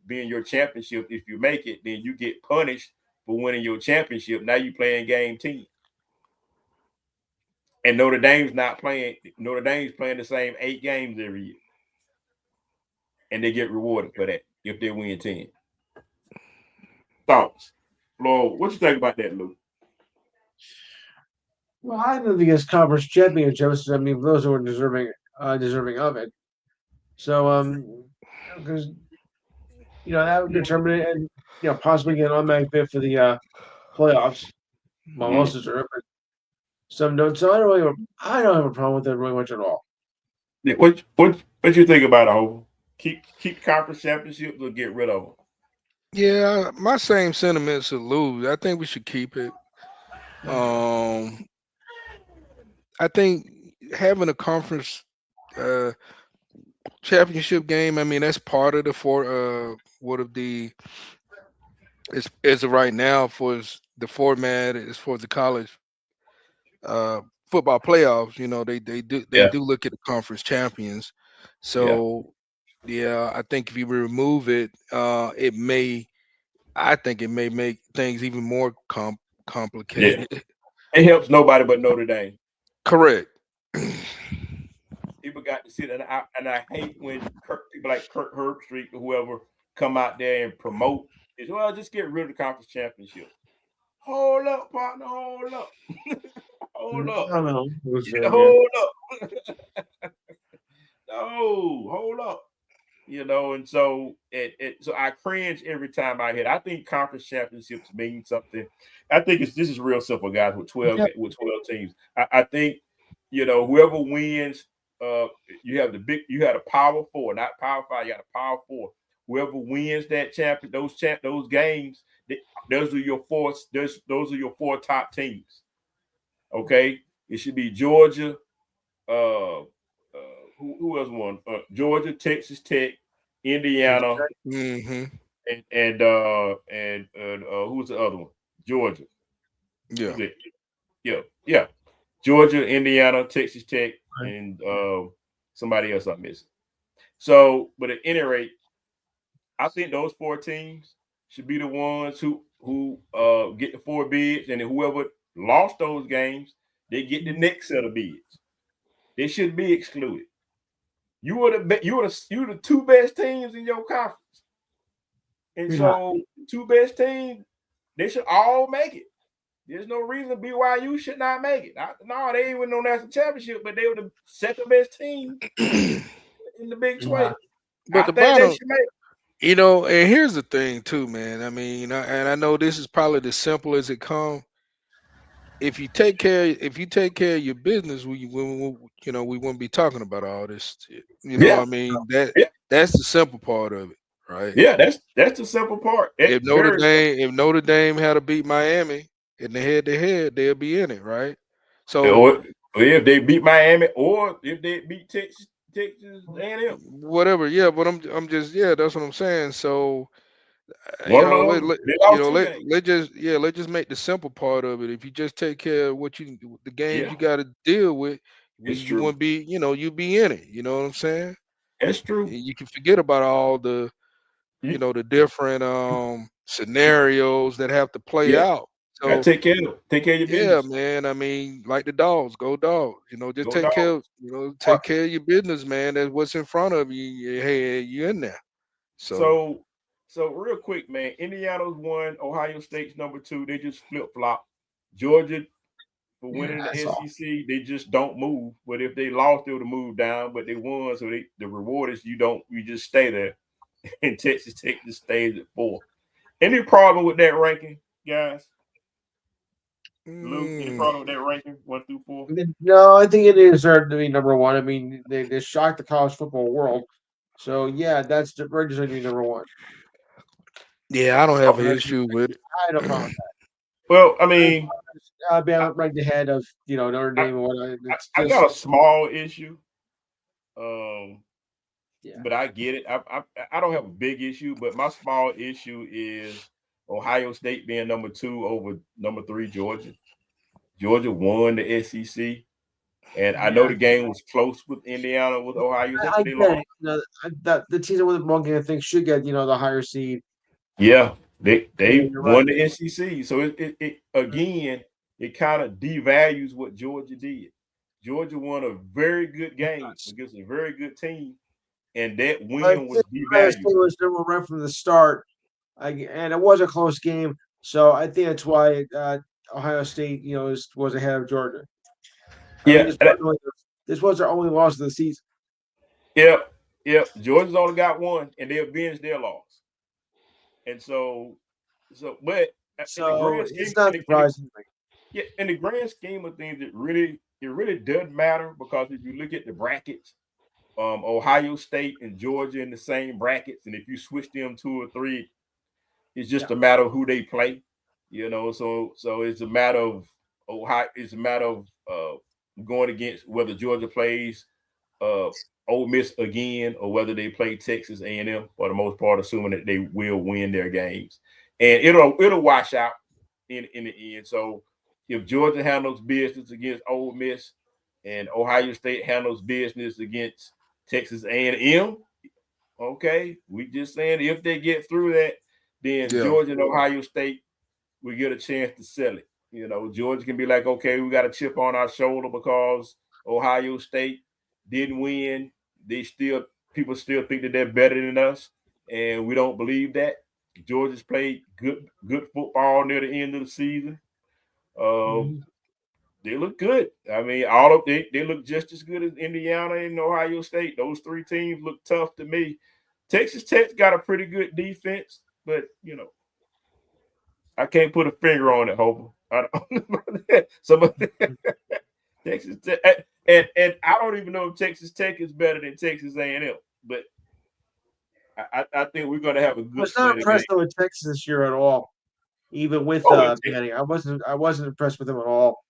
being your championship, if you make it, then you get punished for winning your championship. Now you playing game 10. And Notre Dame's not playing. Notre Dame's playing the same 8 games every year, and they get rewarded for that if they win 10. Thoughts, Lord? What you think about that, Luke? Well, I don't think it's conference championships. I mean, those who are deserving of it. So, because that would determine it, and possibly get an automatic bid for the playoffs. Well, most deserve it. Some don't. So I don't have a problem with it really much at all. Yeah, what you think about it, whole? Keep conference championships or get rid of them? Yeah, my same sentiments to lose. I think we should keep it. Um, I think having a conference uh, championship game. I mean, that's part of the what of the is as of right now the format is for the college uh football playoffs. They Yeah, do look at the conference champions. yeah, So yeah, I think if you remove it, I think it may make things even more yeah. complicated. It helps nobody but Notre Dame. Correct. People got to sit, and I hate when people like Kirk Herbstreit or whoever come out there and promote. Is well, just get rid of the conference championship. Hold up, partner. Hold up. Hold I up. don't know. Yeah. Hold up. No, hold up. And so I cringe every time I hear it. I think conference championships mean something. I think this is real simple, guys, with 12 Yeah. with 12 teams. I think, whoever wins, you have a power four, not power five, you got a power four. Whoever wins that those games, those are your those are your 4 top teams. Okay. It should be Georgia, uh, who else won? Georgia, Texas Tech, Indiana, Hmm. and who's the other one? Georgia. Yeah. Who's it? Yeah. Georgia, Indiana, Texas Tech, Right. and somebody else I'm missing. So, but at any rate, I think those 4 teams should be the ones who get the 4 bids, and then whoever lost those games, they get the next set of bids. They should be excluded. You were the 2 best teams in your conference, and Yeah. so 2 best teams, they should all make it. There's no reason BYU should not make it. No, they ain't win no national championship, but they were the second best team in the Big Yeah. 12. But I the think they bottom, should make it. and here's the thing too, man. I mean, and I know this is probably the simple as it comes. If you take care of your business, we wouldn't be talking about all this shit. Yeah, I mean yeah, that's the simple part of it, right? yeah. That's the simple part. It's If Notre very simple. Dame, if Notre Dame had to beat Miami in the head to head, they'll be in it, right? So Or if they beat Miami, or if they beat Texas A&M, whatever, yeah. But I'm just that's what I'm saying. So one of the other. They lost 2 games. let's just make the simple part of it. If you just take care of the games Yeah, you got to deal with, it's you true. wouldn't be, you be in it. You know what I'm saying? That's true. You can forget about all You, the different scenarios that have to play yeah, out. gotta So take care of your yeah, business. man. I mean, like the dogs, go dogs. Just Go dogs. take care of your business, man. That's what's in front of you. Hey, you in there. So So So real quick, man, Indiana's 1, Ohio State's number 2. They just flip flop. Georgia for Yeah, winning the that's all. SEC, they just don't move. But if they lost, they would have moved down. But they won, so the reward is you just stay there. And Texas Tech just stays at 4. Any problem with that ranking, guys? Luke, any Mm, problem with that ranking? 1 through 4? No, I think it deserved to be number one. I mean, they shocked the college football world. So yeah, that's deserved to be number one. yeah, I don't have an I issue with I had no problem it. with that. Well, I mean, I, Alabama ranked ahead of Notre I, Dame and whatnot. It's I got just a small issue. Um, yeah. but I get it. I don't have a big issue, but my small issue is Ohio State being number 2 over number 3 Georgia. Georgia won the SEC, and I know Yeah, the game was close with Indiana with Ohio State, I but they get lost. it. That the teams that win the one game I think should get the higher seed. Yeah, Yeah, they you're right. won the SEC, so it again it kind of devalues what Georgia did. Georgia won a very good game Yes. against a very good team, and that I win think was Ohio devalued. State was number one from the start, and it was a close game. So I think that's why Ohio State, was ahead of Georgia. I mean, Yeah, this was their only loss of the season. yep, yep. Georgia's only got one, and they avenged their loss. And but in the So grand scheme, it's not surprising. yeah, in the grand scheme of things, it really doesn't matter because if you look at the brackets, Ohio State and Georgia in the same brackets, and if you switch them 2 or 3, it's Yeah. just a matter of who they play. So it's a matter of Ohio. It's a matter of going against whether Georgia plays uh, Ole Miss again, or whether they play Texas A&M for the most part, assuming that they will win their games, and it'll wash out in the end. So if Georgia handles business against Ole Miss, and Ohio State handles business against Texas A&M, okay, we just saying if they get through that, then Yeah, Georgia and Ohio State we get a chance to sell it. Georgia can be like, okay, we got a chip on our shoulder because Ohio State didn't win. They still People still think that they're better than us, and we don't believe that. Georgia's played good football near the end of the season. Um, Mhm. they look good. I mean, all of they look just as good as Indiana and Ohio State. Those 3 teams look tough to me. Texas Tech's got a pretty good defense, but I can't put a finger on it, Hope. I don't. Some of Texas Tech, and I don't even know if Texas Tech is better than Texas A&M, but I think we're going to have a I good was not slate of games. impressed with Texas this year at all. Even with Oh, Manning, I wasn't impressed with them at all.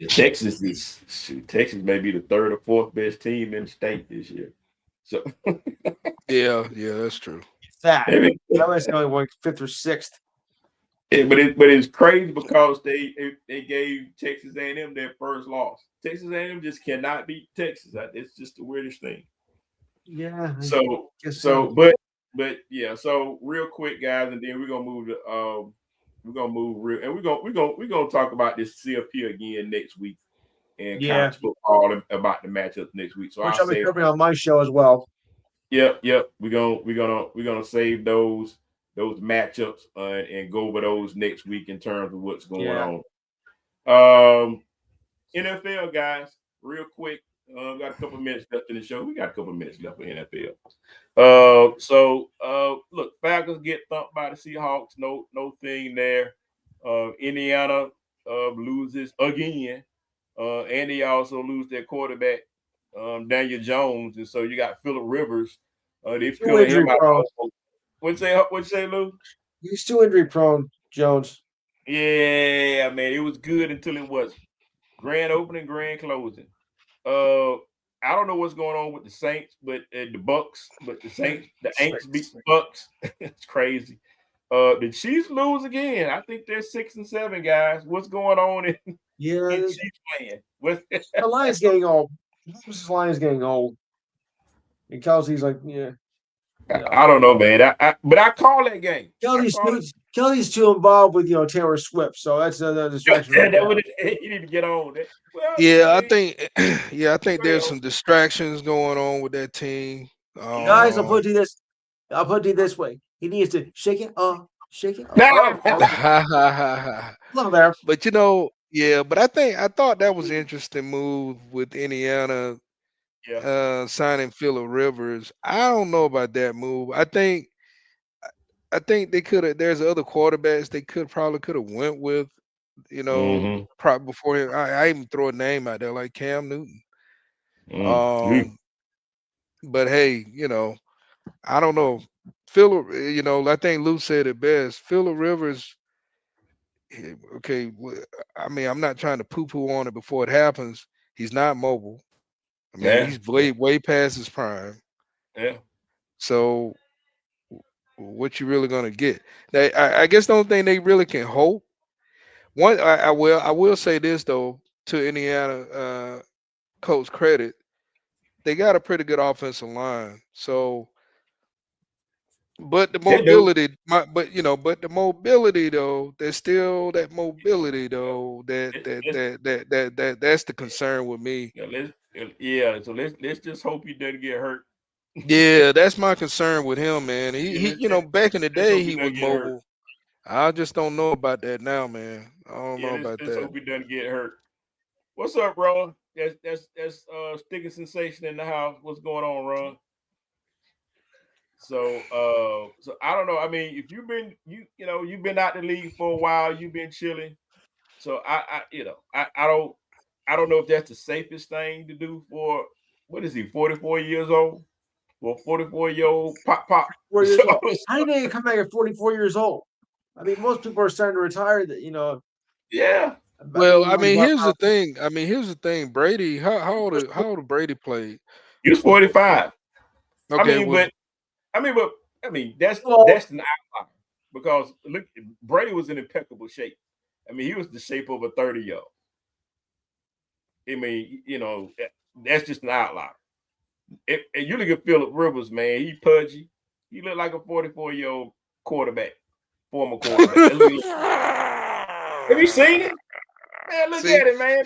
Texas may be the 3rd or 4th best team in the state this year. So yeah, that's true. That maybe, I was only like fifth or sixth. but it's crazy because they gave Texas A&M their first loss. Texas A&M just cannot beat Texas. It's just the weirdest thing. Yeah, I So guess so so. but yeah. So real quick, guys, and then we're gonna move real, and we're gonna talk about this CFP again next week and Yeah, college football and about the matchups next week. So which I'll I'll be say, covering on my show as well. yep. We're gonna save those matchups and go over those next week in terms of what's going Yeah. on. NFL guys, real quick. Got a couple minutes left in the show. We got a couple minutes left for NFL. Look, Falcons get thumped by the Seahawks. No thing there. Indiana loses again, and they also lose their quarterback, Daniel Jones, and so you got Phillip Rivers. They Too peeling injury him out. prone. What'd you say, Lou? He's too injury prone, Jones. Yeah, man, it was good until it wasn't. Grand opening, grand closing. Uh, I don't know what's going on with the Saints, but the Bucks, but the Aints beat the Bucks. It's crazy. The Chiefs lose again. I think they're 6-7, guys. What's going on Yeah, in Chiefs land? the line's getting old. This line's getting old. And Kelsey's like, I don't know, man. But I call that game. I call it. Kelsey's too involved with Taylor Swift, so that's another distraction right That there. you need to get on that. Well, I Yeah, I mean, think yeah, I think go ahead. there's some distractions going on with that team. Guys, Um, I'll put it to you this way: He needs to shake it. Shake it. Nah. Hello there. But yeah, but I thought that was an interesting move with Indiana Yeah. signing Phillip Rivers. I don't know about that move. I think they could have. There's other quarterbacks they probably could have went with. Mm-hmm. Probably before him. I even throw a name out there like Cam Newton. Mm. But hey, I don't know. Phillip, I think Lou said it best. Phillip Rivers. Okay, I mean, I'm not trying to poo-poo on it before it happens. He's not mobile. I mean, Yeah. he's way past his prime. Yeah. So what you really gonna get? I guess the only thing they really can hope. I will say this though to Indiana coach credit, they got a pretty good offensive line. So, but the They do. mobility, but the mobility though, there's still that mobility though. Let's, That's the concern with me. so let's just hope he doesn't get hurt. Yeah, that's my concern with him, man. Yeah, Back in the let's day hope he he was doesn't get hurt. mobile. I just don't know about that now, man. I don't Yeah, know about let's that. hope he doesn't get hurt. What's up, Ron? That's Sticky Sensation in the house. What's going on, Ron? So I don't know. I mean, if you've been out the league for a while, you've been chilling. So I don't know if that's the safest thing to do for what is he, 44 years old? Well, 44-year-old pop. 4 years old. How did they come back at 44 years old? I mean, most people are starting to retire. Yeah. I Well, mean, I mean, like, here's the thing. Brady, how old did Brady play? He was 45. I Okay, mean, well, that's well, an outlier because look, Brady was in impeccable shape. I mean, he was the shape of a 30-year-old. I mean, that's just an outlier. If you look at Phillip Rivers, man, he pudgy. He looked like a 44-year-old quarterback, former quarterback. That's what have you seen it? Man, look see, at it, man.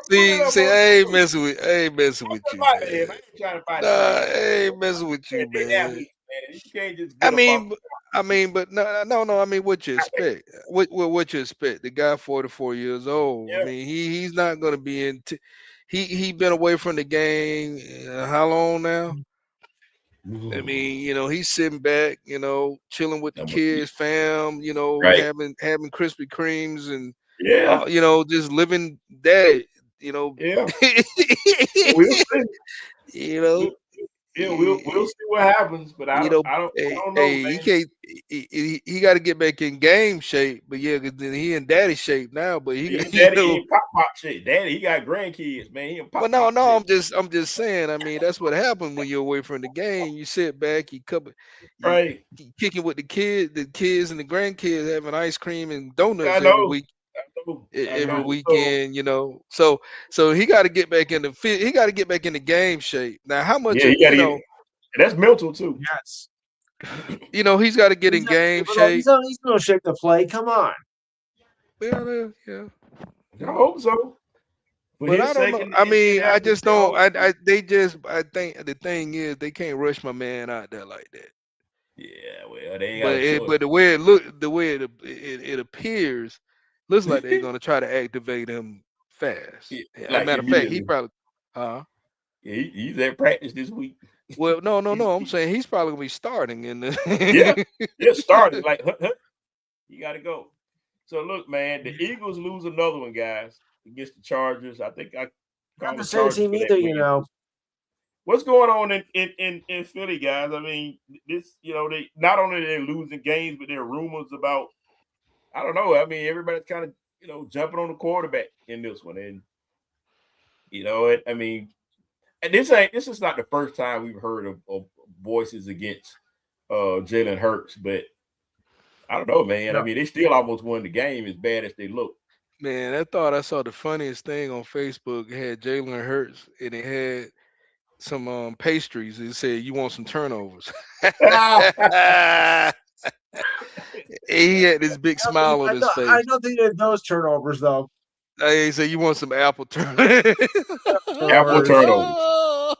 Pull it up on YouTube. I ain't messing with you, Fight him. I man. ain't trying to fight you, Nah, man. I ain't messing with you, They man. athletes, man. You can't just I get up off. mean, but no. I mean, what you expect? What you expect? The guy, 44 years old. I Yeah. mean, he's not gonna be in. He been away from the game. How long now? I mean, he's sitting back, chilling with the kids, fam, Right. having Krispy Kremes and Yeah. just living that, you know, Yeah. We'll see. you know, Yeah, we'll see what happens, but I you don't know, I don't hey, I don't know, hey, he man. can't. He got to get back in game shape, but yeah, 'cause then he in daddy shape now. But he, He ain't daddy, he ain't pop shit. Daddy, he got grandkids, man. He in well, pop no, shit. I'm just saying. I mean, that's what happens when you're away from the game. You sit back, you Right. kicking with the kids and the grandkids having ice cream and donuts I every know. week, I every know. So weekend. So he got to get back in the fit. He got to get back in the game shape. Now, how much? yeah, he gotta get that's mental too. yes. He's got to get in game He's shape. no shape to play. Come on. Yeah. I hope so. For But his I don't sake know. and I mean, I everything, just I don't. hope so. I think the thing is they can't rush my man out there like that. Yeah, well, they ain't got But a choice. but the way it look, the way it appears, looks like they're gonna try to activate him fast. As a Like matter of fact, he immediately. probably, Yeah, he's at practice this week. well, no. He's, I'm saying he's probably gonna be starting in yeah, the. yeah, starting like you got to go. So look, man, the Eagles lose another one, guys, against the Chargers. I think I Not called the the same Chargers team for that either. win. What's going on in Philly, guys? I mean, this they not only they're losing games, but there are rumors about I don't know. I mean, everybody's kind of jumping on the quarterback in this one, and I mean, and this is not the first time we've heard of voices against Jalen Hurts, but I don't know, man. I No. mean, they still almost won the game as bad as they look. Man, I thought I saw the funniest thing on Facebook. It had Jalen Hurts and it had some pastries. It said, "You want some turnovers?" He had this big smile on his I face. don't think that those turnovers though. He said, "You want some apple turnovers?" Apple Turnovers. turnovers.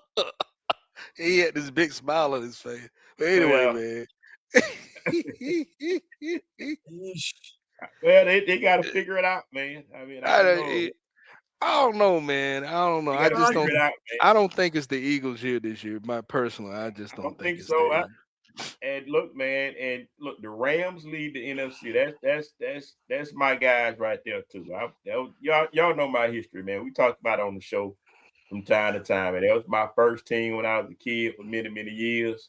He had this big smile on his face. But anyway, Well, man. Well, they got to figure it out, man. I mean, I don't know. I don't know, man. I don't know. They I got to just figure don't. it out, man. I don't think it's the Eagles' year this year. My personally, I just I don't don't think think it's so. their year. And look, man, and look, the Rams lead the NFC. That's my guys right there too. Y'all know my history, man. We talked about it on the show from time to time, and that was my first team when I was a kid for many years.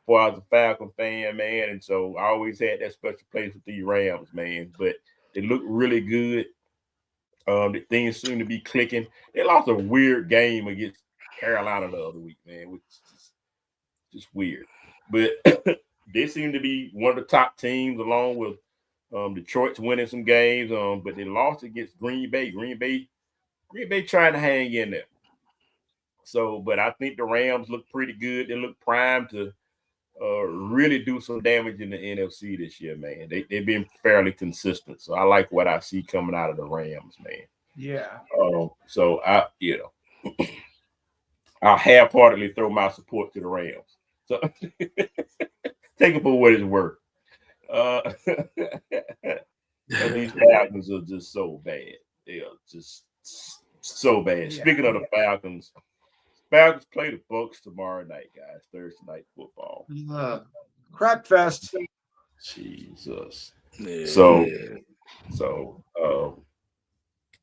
Before I was a Falcon fan, man, and so I always had that special place with the Rams, man. But they look really good. The things seem to be clicking. They lost a weird game against Carolina the other week, man, which is just weird. But they seem to be one of the top teams, along with Detroit's winning some games. But they lost against Green Bay. Green Bay trying to hang in there. So, but I think the Rams look pretty good. They look primed to really do some damage in the NFC this year, man. They've been fairly consistent. So I like what I see coming out of the Rams, man. Yeah. So I'll half-heartedly throw my support to the Rams. So take it for what it's worth. These Falcons are just so bad. They are just so bad. Yeah. Speaking of the Falcons play the Bucks tomorrow night, guys. Thursday night football. Crap fest. Jesus. Yeah. So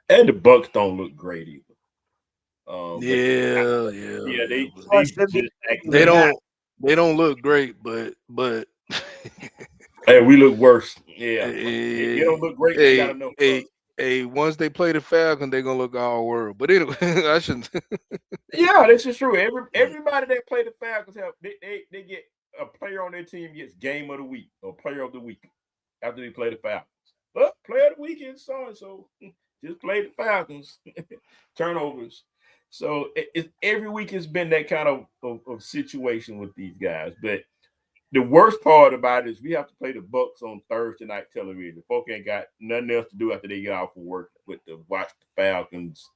and the Bucks don't look great either. They don't look great, but hey, we look worse. Yeah, they don't look great. They gotta know. Once they play the Falcons, they're gonna look all world. But anyway, I shouldn't. Yeah, this is true. Everybody that play the Falcons they get a player on their team gets game of the week or player of the week after they play the Falcons. But player of the week is so and so. Just play the Falcons. Turnovers. So every week has been that kind of situation with these guys. But the worst part about it is we have to play the Bucks on Thursday night television. Folk ain't got nothing else to do after they get off of work but to watch the Falcons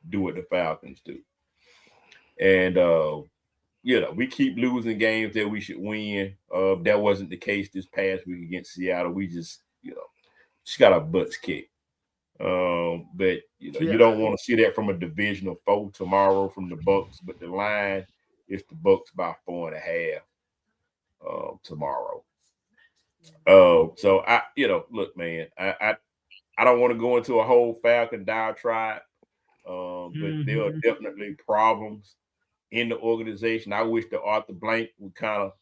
do what the Falcons do. And we keep losing games that we should win. That wasn't the case this past week against Seattle. We just got our butts kicked. But you don't want to see that from a divisional foe tomorrow from the Bucks. But the line is the Bucks by 4.5 tomorrow. So look, man, I don't want to go into a whole Falcon diatribe, but there are definitely problems in the organization. I wish that Arthur Blank would kind of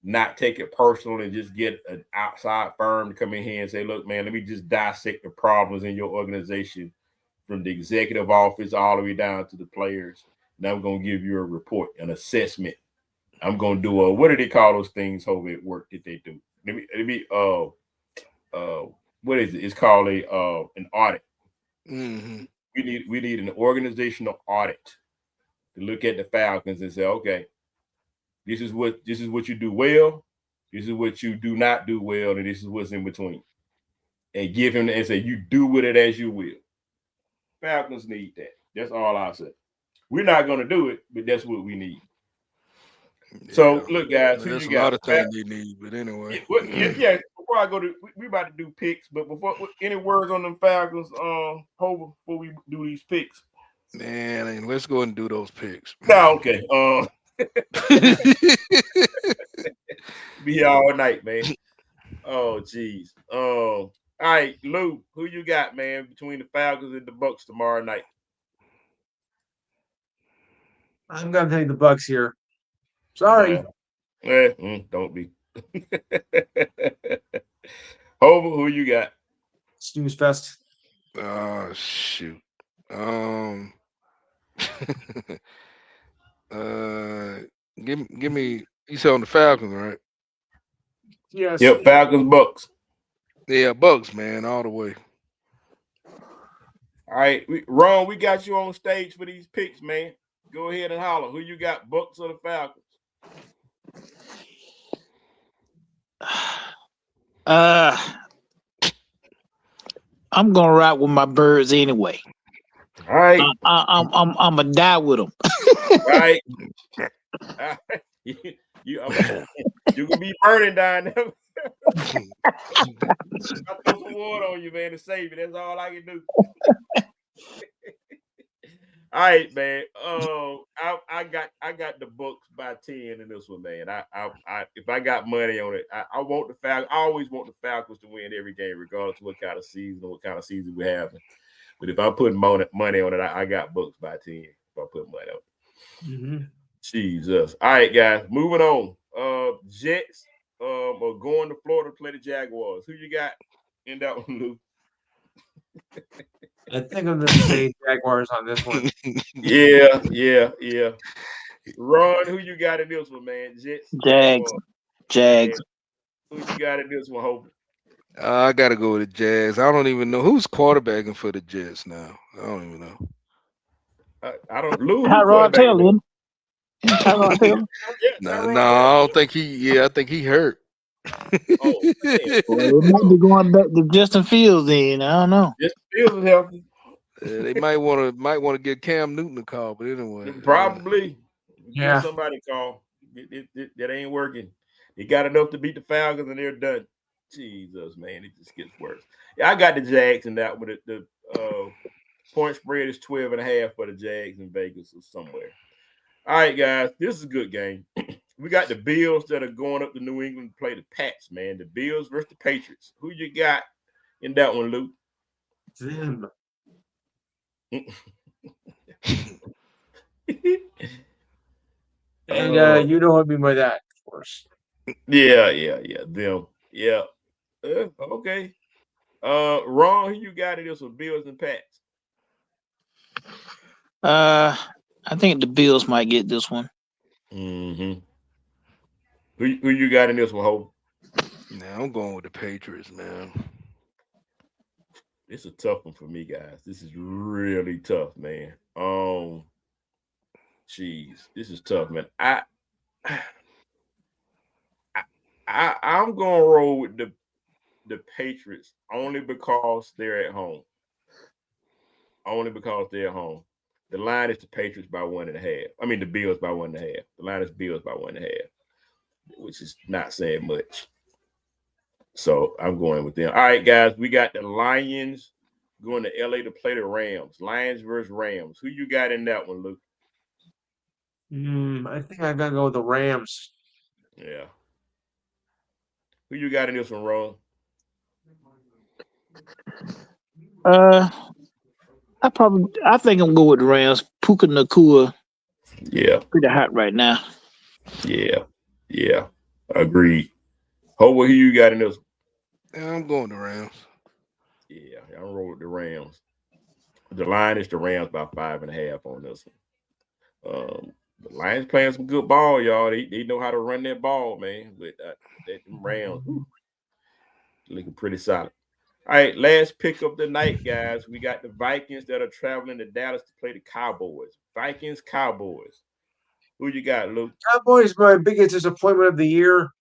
not take it personal and just get an outside firm to come in here and say, look, man, let me just dissect the problems in your organization from the executive office all the way down to the players. And I'm going to give you a report, an assessment. I'm going to do what do they call those things over at work that they do? What is it? It's called an audit. Mm-hmm. We need an organizational audit to look at the Falcons and say, okay, this is what you do well, this is what you do not do well, and this is what's in between. And give him and say, you do with it as you will. Falcons need that. That's all I say. We're not going to do it, but that's what we need. Yeah. So look, guys, there's a lot of things they need, but anyway. Before I go to, we about to do picks, but before any words on them Falcons, Hover, before we do these picks. Man, let's go and do those picks. No, okay. Be here all night, man. Oh, geez. All right, Lou, who you got, man, between the Falcons and the Bucks tomorrow night? I'm gonna take the Bucks here. Sorry. Don't be. Hover, who you got? Snooze fest. Shoot. Give me. You said on the Falcons, right? Yes. Yep, Falcons, Bucks. Yeah, Bucks, man, all the way. All right, Ron, we got you on stage for these picks, man. Go ahead and holler. Who you got, Bucks or the Falcons? I'm gonna ride with my birds anyway. All right. I'm gonna die with them. Right. All right. You're gonna be burning down there. I throw some water on you, man, to save you. That's all I can do. All right, man. I got the Bucks by 10 in this one, man. I if I got money on it, I want the Falcons. I always want the Falcons to win every game, regardless of what kind of season or what kind of season we have. But if I'm putting money on it, I got Bucks by 10. If I put money on it. Mm-hmm. Jesus. All right, guys. Moving on. Jets are going to Florida to play the Jaguars. Who you got in that one, Lou? I think I'm going to say Jaguars on this one. Yeah. Ron, who you got in this one, man? Jets. Jags. Who you got in this one, Hope? I gotta go with the Jags. I don't even know who's quarterbacking for the Jets now. I don't even know. I don't. Lou, Tyrod Taylor. Tyrod Taylor. No, I don't think he. Yeah, I think he hurt. Oh, man. Well, they might be going back to Justin Fields then. I don't know. Justin Fields is healthy. They might want to give Cam Newton a call, but anyway, Probably. Yeah. Give somebody a call. That ain't working. They got enough to beat the Falcons, and they're done. Jesus, man, it just gets worse. Yeah, I got the Jags in that one. The point spread is 12.5 for the Jags in Vegas or somewhere. All right, guys, this is a good game. We got the Bills that are going up to New England to play the Pats, man. The Bills versus the Patriots. Who you got in that one, Luke? Them. And you know what I mean by that, of course. Yeah. Them. Yeah. Okay. Ron, who you got in this one? Bills and Pats. I think the Bills might get this one. Mm-hmm. Who you got in this one, Hope? Nah, I'm going with the Patriots, man. It's a tough one for me, guys. This is really tough, man. Jeez, this is tough, man. I'm gonna roll with the Patriots only because they're at home. Only because they're at home. The line is the Patriots by 1.5. I mean the Bills by 1.5. The line is Bills by 1.5, which is not saying much. So I'm going with them. All right, guys, we got the Lions going to LA to play the Rams. Lions versus Rams. Who you got in that one, Luke? I think I gotta go with the Rams. Yeah. Who you got in this one, Ron? I think I'm going with the Rams. Puka Nakua. Yeah. Pretty hot right now. Yeah. Agreed. Who you got in this one? Yeah, I'm going to Rams. Yeah, I'm rolling with the Rams. The line is the Rams by 5.5 on this one. The Lions playing some good ball, y'all. They know how to run that ball, man. With that Rams, looking pretty solid. All right, last pick of the night, guys. We got the Vikings that are traveling to Dallas to play the Cowboys. Vikings, Cowboys. Who you got, Luke? Cowboys my biggest disappointment of the year.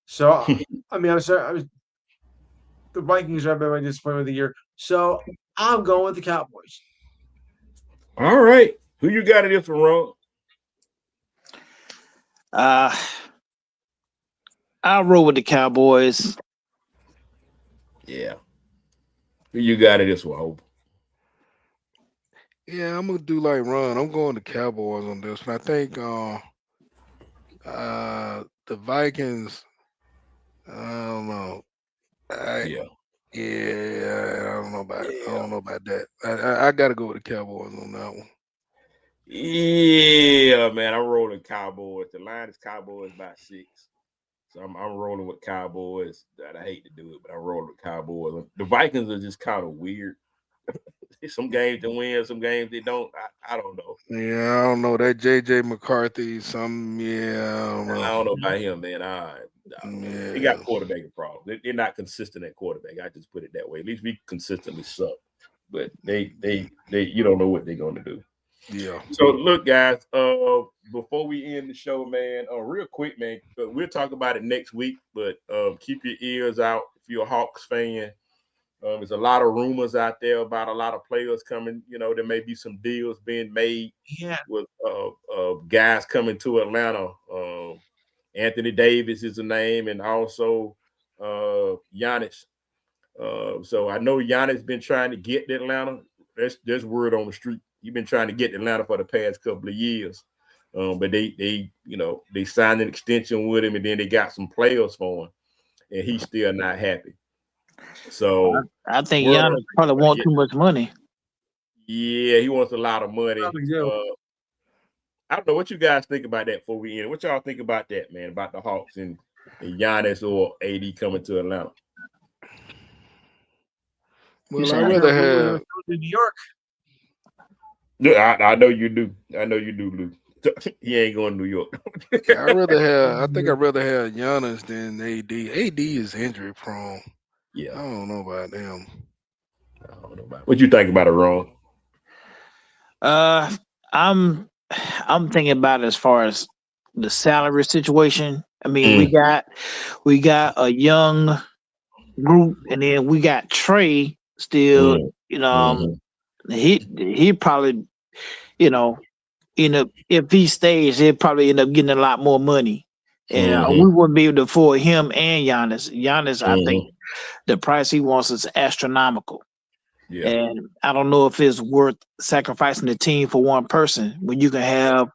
So I'm sorry. The Vikings are my disappointment of the year. So I'm going with the Cowboys. All right. Who you got in this one, Ron? I'll roll with the Cowboys. Yeah. Who you got in this one, Hope? Yeah, I'm gonna do like Ron. I'm going to Cowboys on this one. I think the Vikings. I don't know. Yeah. I don't know about. I don't know about that. I got to go with the Cowboys on that one. Yeah, man. I'm rolling Cowboys. The line is Cowboys by 6. So I'm rolling with Cowboys. I hate to do it, but I'm rolling with Cowboys. The Vikings are just kind of weird. Some games they win, some games they don't. I don't know. Yeah, I don't know that JJ McCarthy. Some I don't know about him, man. Yeah. They got quarterbacking problems. They're not consistent at quarterback. I just put it that way. At least we consistently suck, but they you don't know what they're gonna do. Yeah. So look, guys. Before we end the show, man, real quick, man. We'll talk about it next week, but keep your ears out if you're a Hawks fan. There's a lot of rumors out there about a lot of players coming. You know, there may be some deals being made with guys coming to Atlanta. Anthony Davis is a name, and also Giannis. So I know Giannis been trying to get to Atlanta. There's word on the street. He's been trying to get to Atlanta for the past couple of years. But they signed an extension with him, and then they got some players for him, and he's still not happy. So I think word Giannis probably want too much money. yeah, he wants a lot of money. Probably do. I don't know what you guys think about that before we end. What y'all think about that, man? About the Hawks and Giannis or AD coming to Atlanta? Well, I I'd rather know have. New York. Yeah, I know you do. I know you do, Lou. He ain't going to New York. Yeah, I'd rather have. I think I'd rather have Giannis than AD. AD is injury prone. Yeah, I don't know about them. I don't know about. What you think about it, Ron? I'm thinking about it as far as the salary situation. I mean, we got a young group, and then we got Trey still. You know, he probably, you know, if he stays, he'll probably end up getting a lot more money. And we wouldn't be able to afford him and Giannis. Giannis, I think the price he wants is astronomical. Yeah. And I don't know if it's worth sacrificing the team for one person when you can have,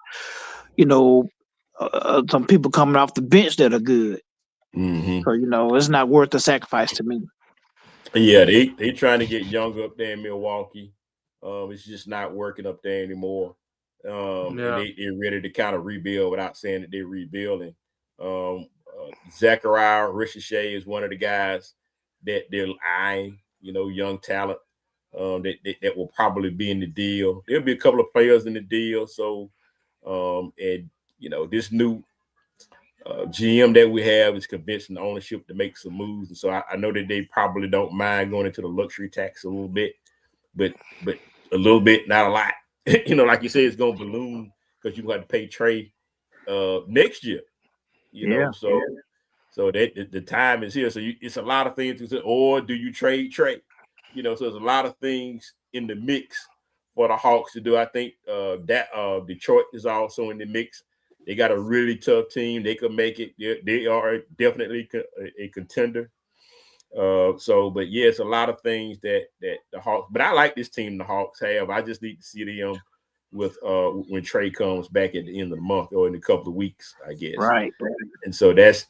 some people coming off the bench that are good. So, it's not worth the sacrifice to me. Yeah, they trying to get younger up there in Milwaukee. It's just not working up there anymore. And they're ready to kind of rebuild without saying that they're rebuilding. Zachariah Ricochet is one of the guys that they're eyeing, young talent that will probably be in the deal. There'll be a couple of players in the deal. So, this new GM that we have is convincing the ownership to make some moves. And so I know that they probably don't mind going into the luxury tax a little bit, but a little bit, not a lot. Like you said, it's going to balloon because you have to pay Trey next year. So that the time is here. So it's a lot of things to say. Or do you trade Trey? So there's a lot of things in the mix for the Hawks to do. I think that Detroit is also in the mix. They got a really tough team. They could make it. They are definitely a contender. But yeah, it's a lot of things that the Hawks. But I like this team the Hawks have. I just need to see them with when Trey comes back at the end of the month or in a couple of weeks, I guess. Right. And so that's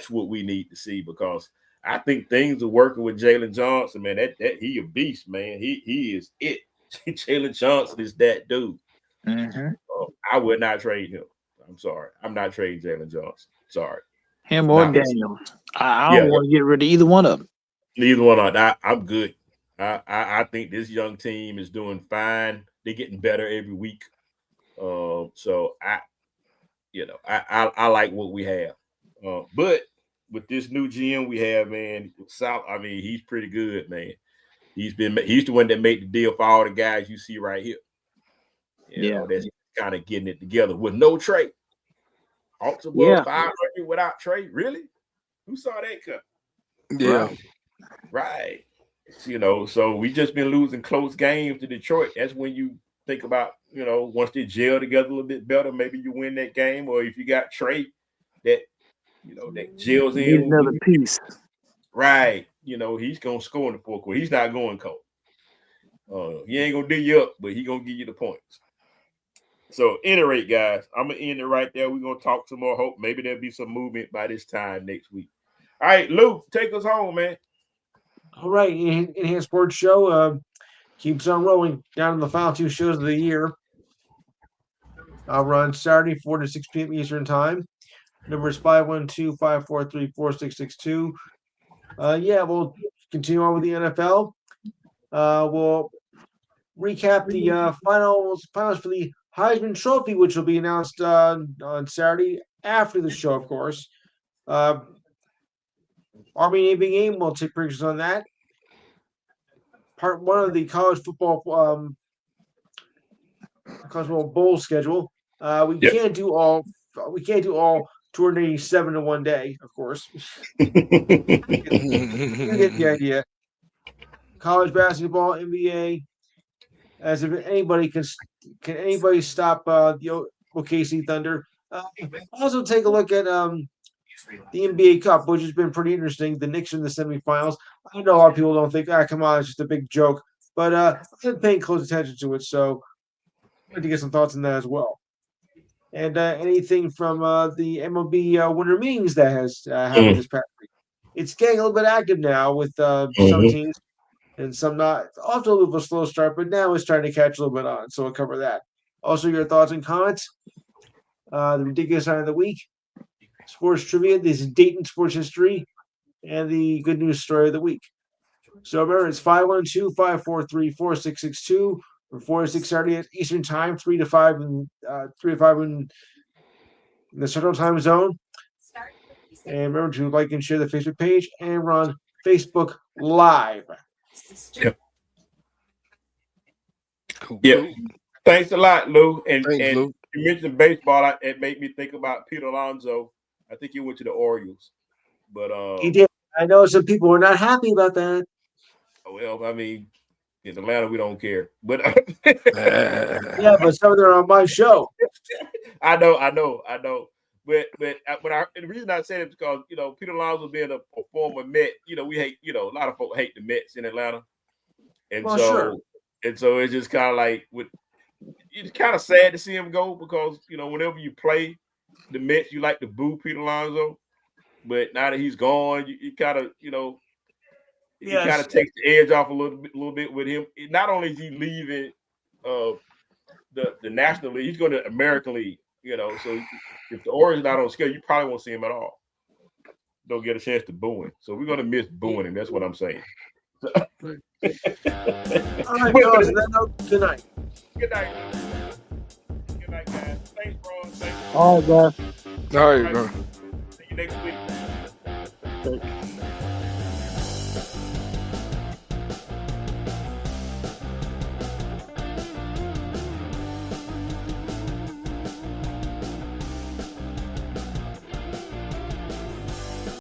what we need to see, because I think things are working with Jalen Johnson, man. That he a beast, man. He is it. Jalen Johnson is that dude. I would not trade him. I'm sorry. I'm not trading Jalen Johnson. Sorry. Him or Daniels. I don't want to get rid of either one of them. Neither one of them. I'm good. I think this young team is doing fine. They're getting better every week. So I like what we have. But with this new GM we have, man, he's pretty good, man. He's the one that made the deal for all the guys you see right here. That's kind of getting it together with no Trey. Hawks above 500 without Trey. Really? Who saw that cut? Yeah. Right. So we just been losing close games to Detroit. That's when you think about, once they gel together a little bit better, maybe you win that game. Or if you got Trey that, that gels in. Another piece. Right. He's going to score in the fourth quarter. He's not going cold. He ain't going to do you up, but he's going to give you the points. So, any rate, guys, I'm going to end it right there. We're going to talk some more. Hope maybe there'll be some movement by this time next week. All right, Luke, take us home, man. All right, Enhanced Sports Show keeps on rolling down to the final two shows of the year. I'll run Saturday, 4 to 6 p.m. Eastern Time. Number is 512-543-4662. We'll continue on with the NFL. We'll recap the finals for the Heisman Trophy, which will be announced on Saturday after the show, of course. Army Navy game, we'll take pictures on that. Part one of the college football bowl schedule. We can't do all 287 in one day, of course. You get the idea. College basketball, NBA. As if anybody can anybody stop the OKC Thunder? Also take a look at The NBA Cup, which has been pretty interesting. The Knicks in the semifinals. I know a lot of people don't think, come on, it's just a big joke. But I've been paying close attention to it, so I'd like to get some thoughts on that as well. And anything from the MLB winter meetings that has happened this past week. It's getting a little bit active now with some teams and some not. It's off to a little bit of a slow start, but now it's starting to catch a little bit on. So we'll cover that. Also, your thoughts and comments. The ridiculous sign of the week, sports trivia, this is Dayton sports history, and the good news story of the week. So remember, it's 512-543-4662 or 4-6 Saturday at Eastern Time, 3 to 5 in the Central Time Zone. And remember to like and share the Facebook page, and we're on Facebook Live. Yep. Cool. Yep. Thanks a lot, Lou. And Lou. You mentioned baseball. It made me think about Pete Alonso. I think he went to the Orioles, but he did. I know some people were not happy about that. Well, I mean, in Atlanta, we don't care. But yeah, but some of them are on my show. I know. But the reason I say it is because Peter Alonso being a former Met, we hate a lot of folks hate the Mets in Atlanta, and so it's just kind of like it's kind of sad to see him go because whenever you play the Mets, you like to boo Peter Alonso, but now that he's gone, you kind of it kind of takes the edge off a little bit with him. Not only is he leaving the National League, he's going to American League. So if the Orioles not on scale, you probably won't see him at all. Don't get a chance to boo him. So we're going to miss booing him. That's what I'm saying. All right, fellas. Good night. Good night. Good night, guys. Thanks, bro. Thanks. All right, guys. All right, bro. See you next week. Okay.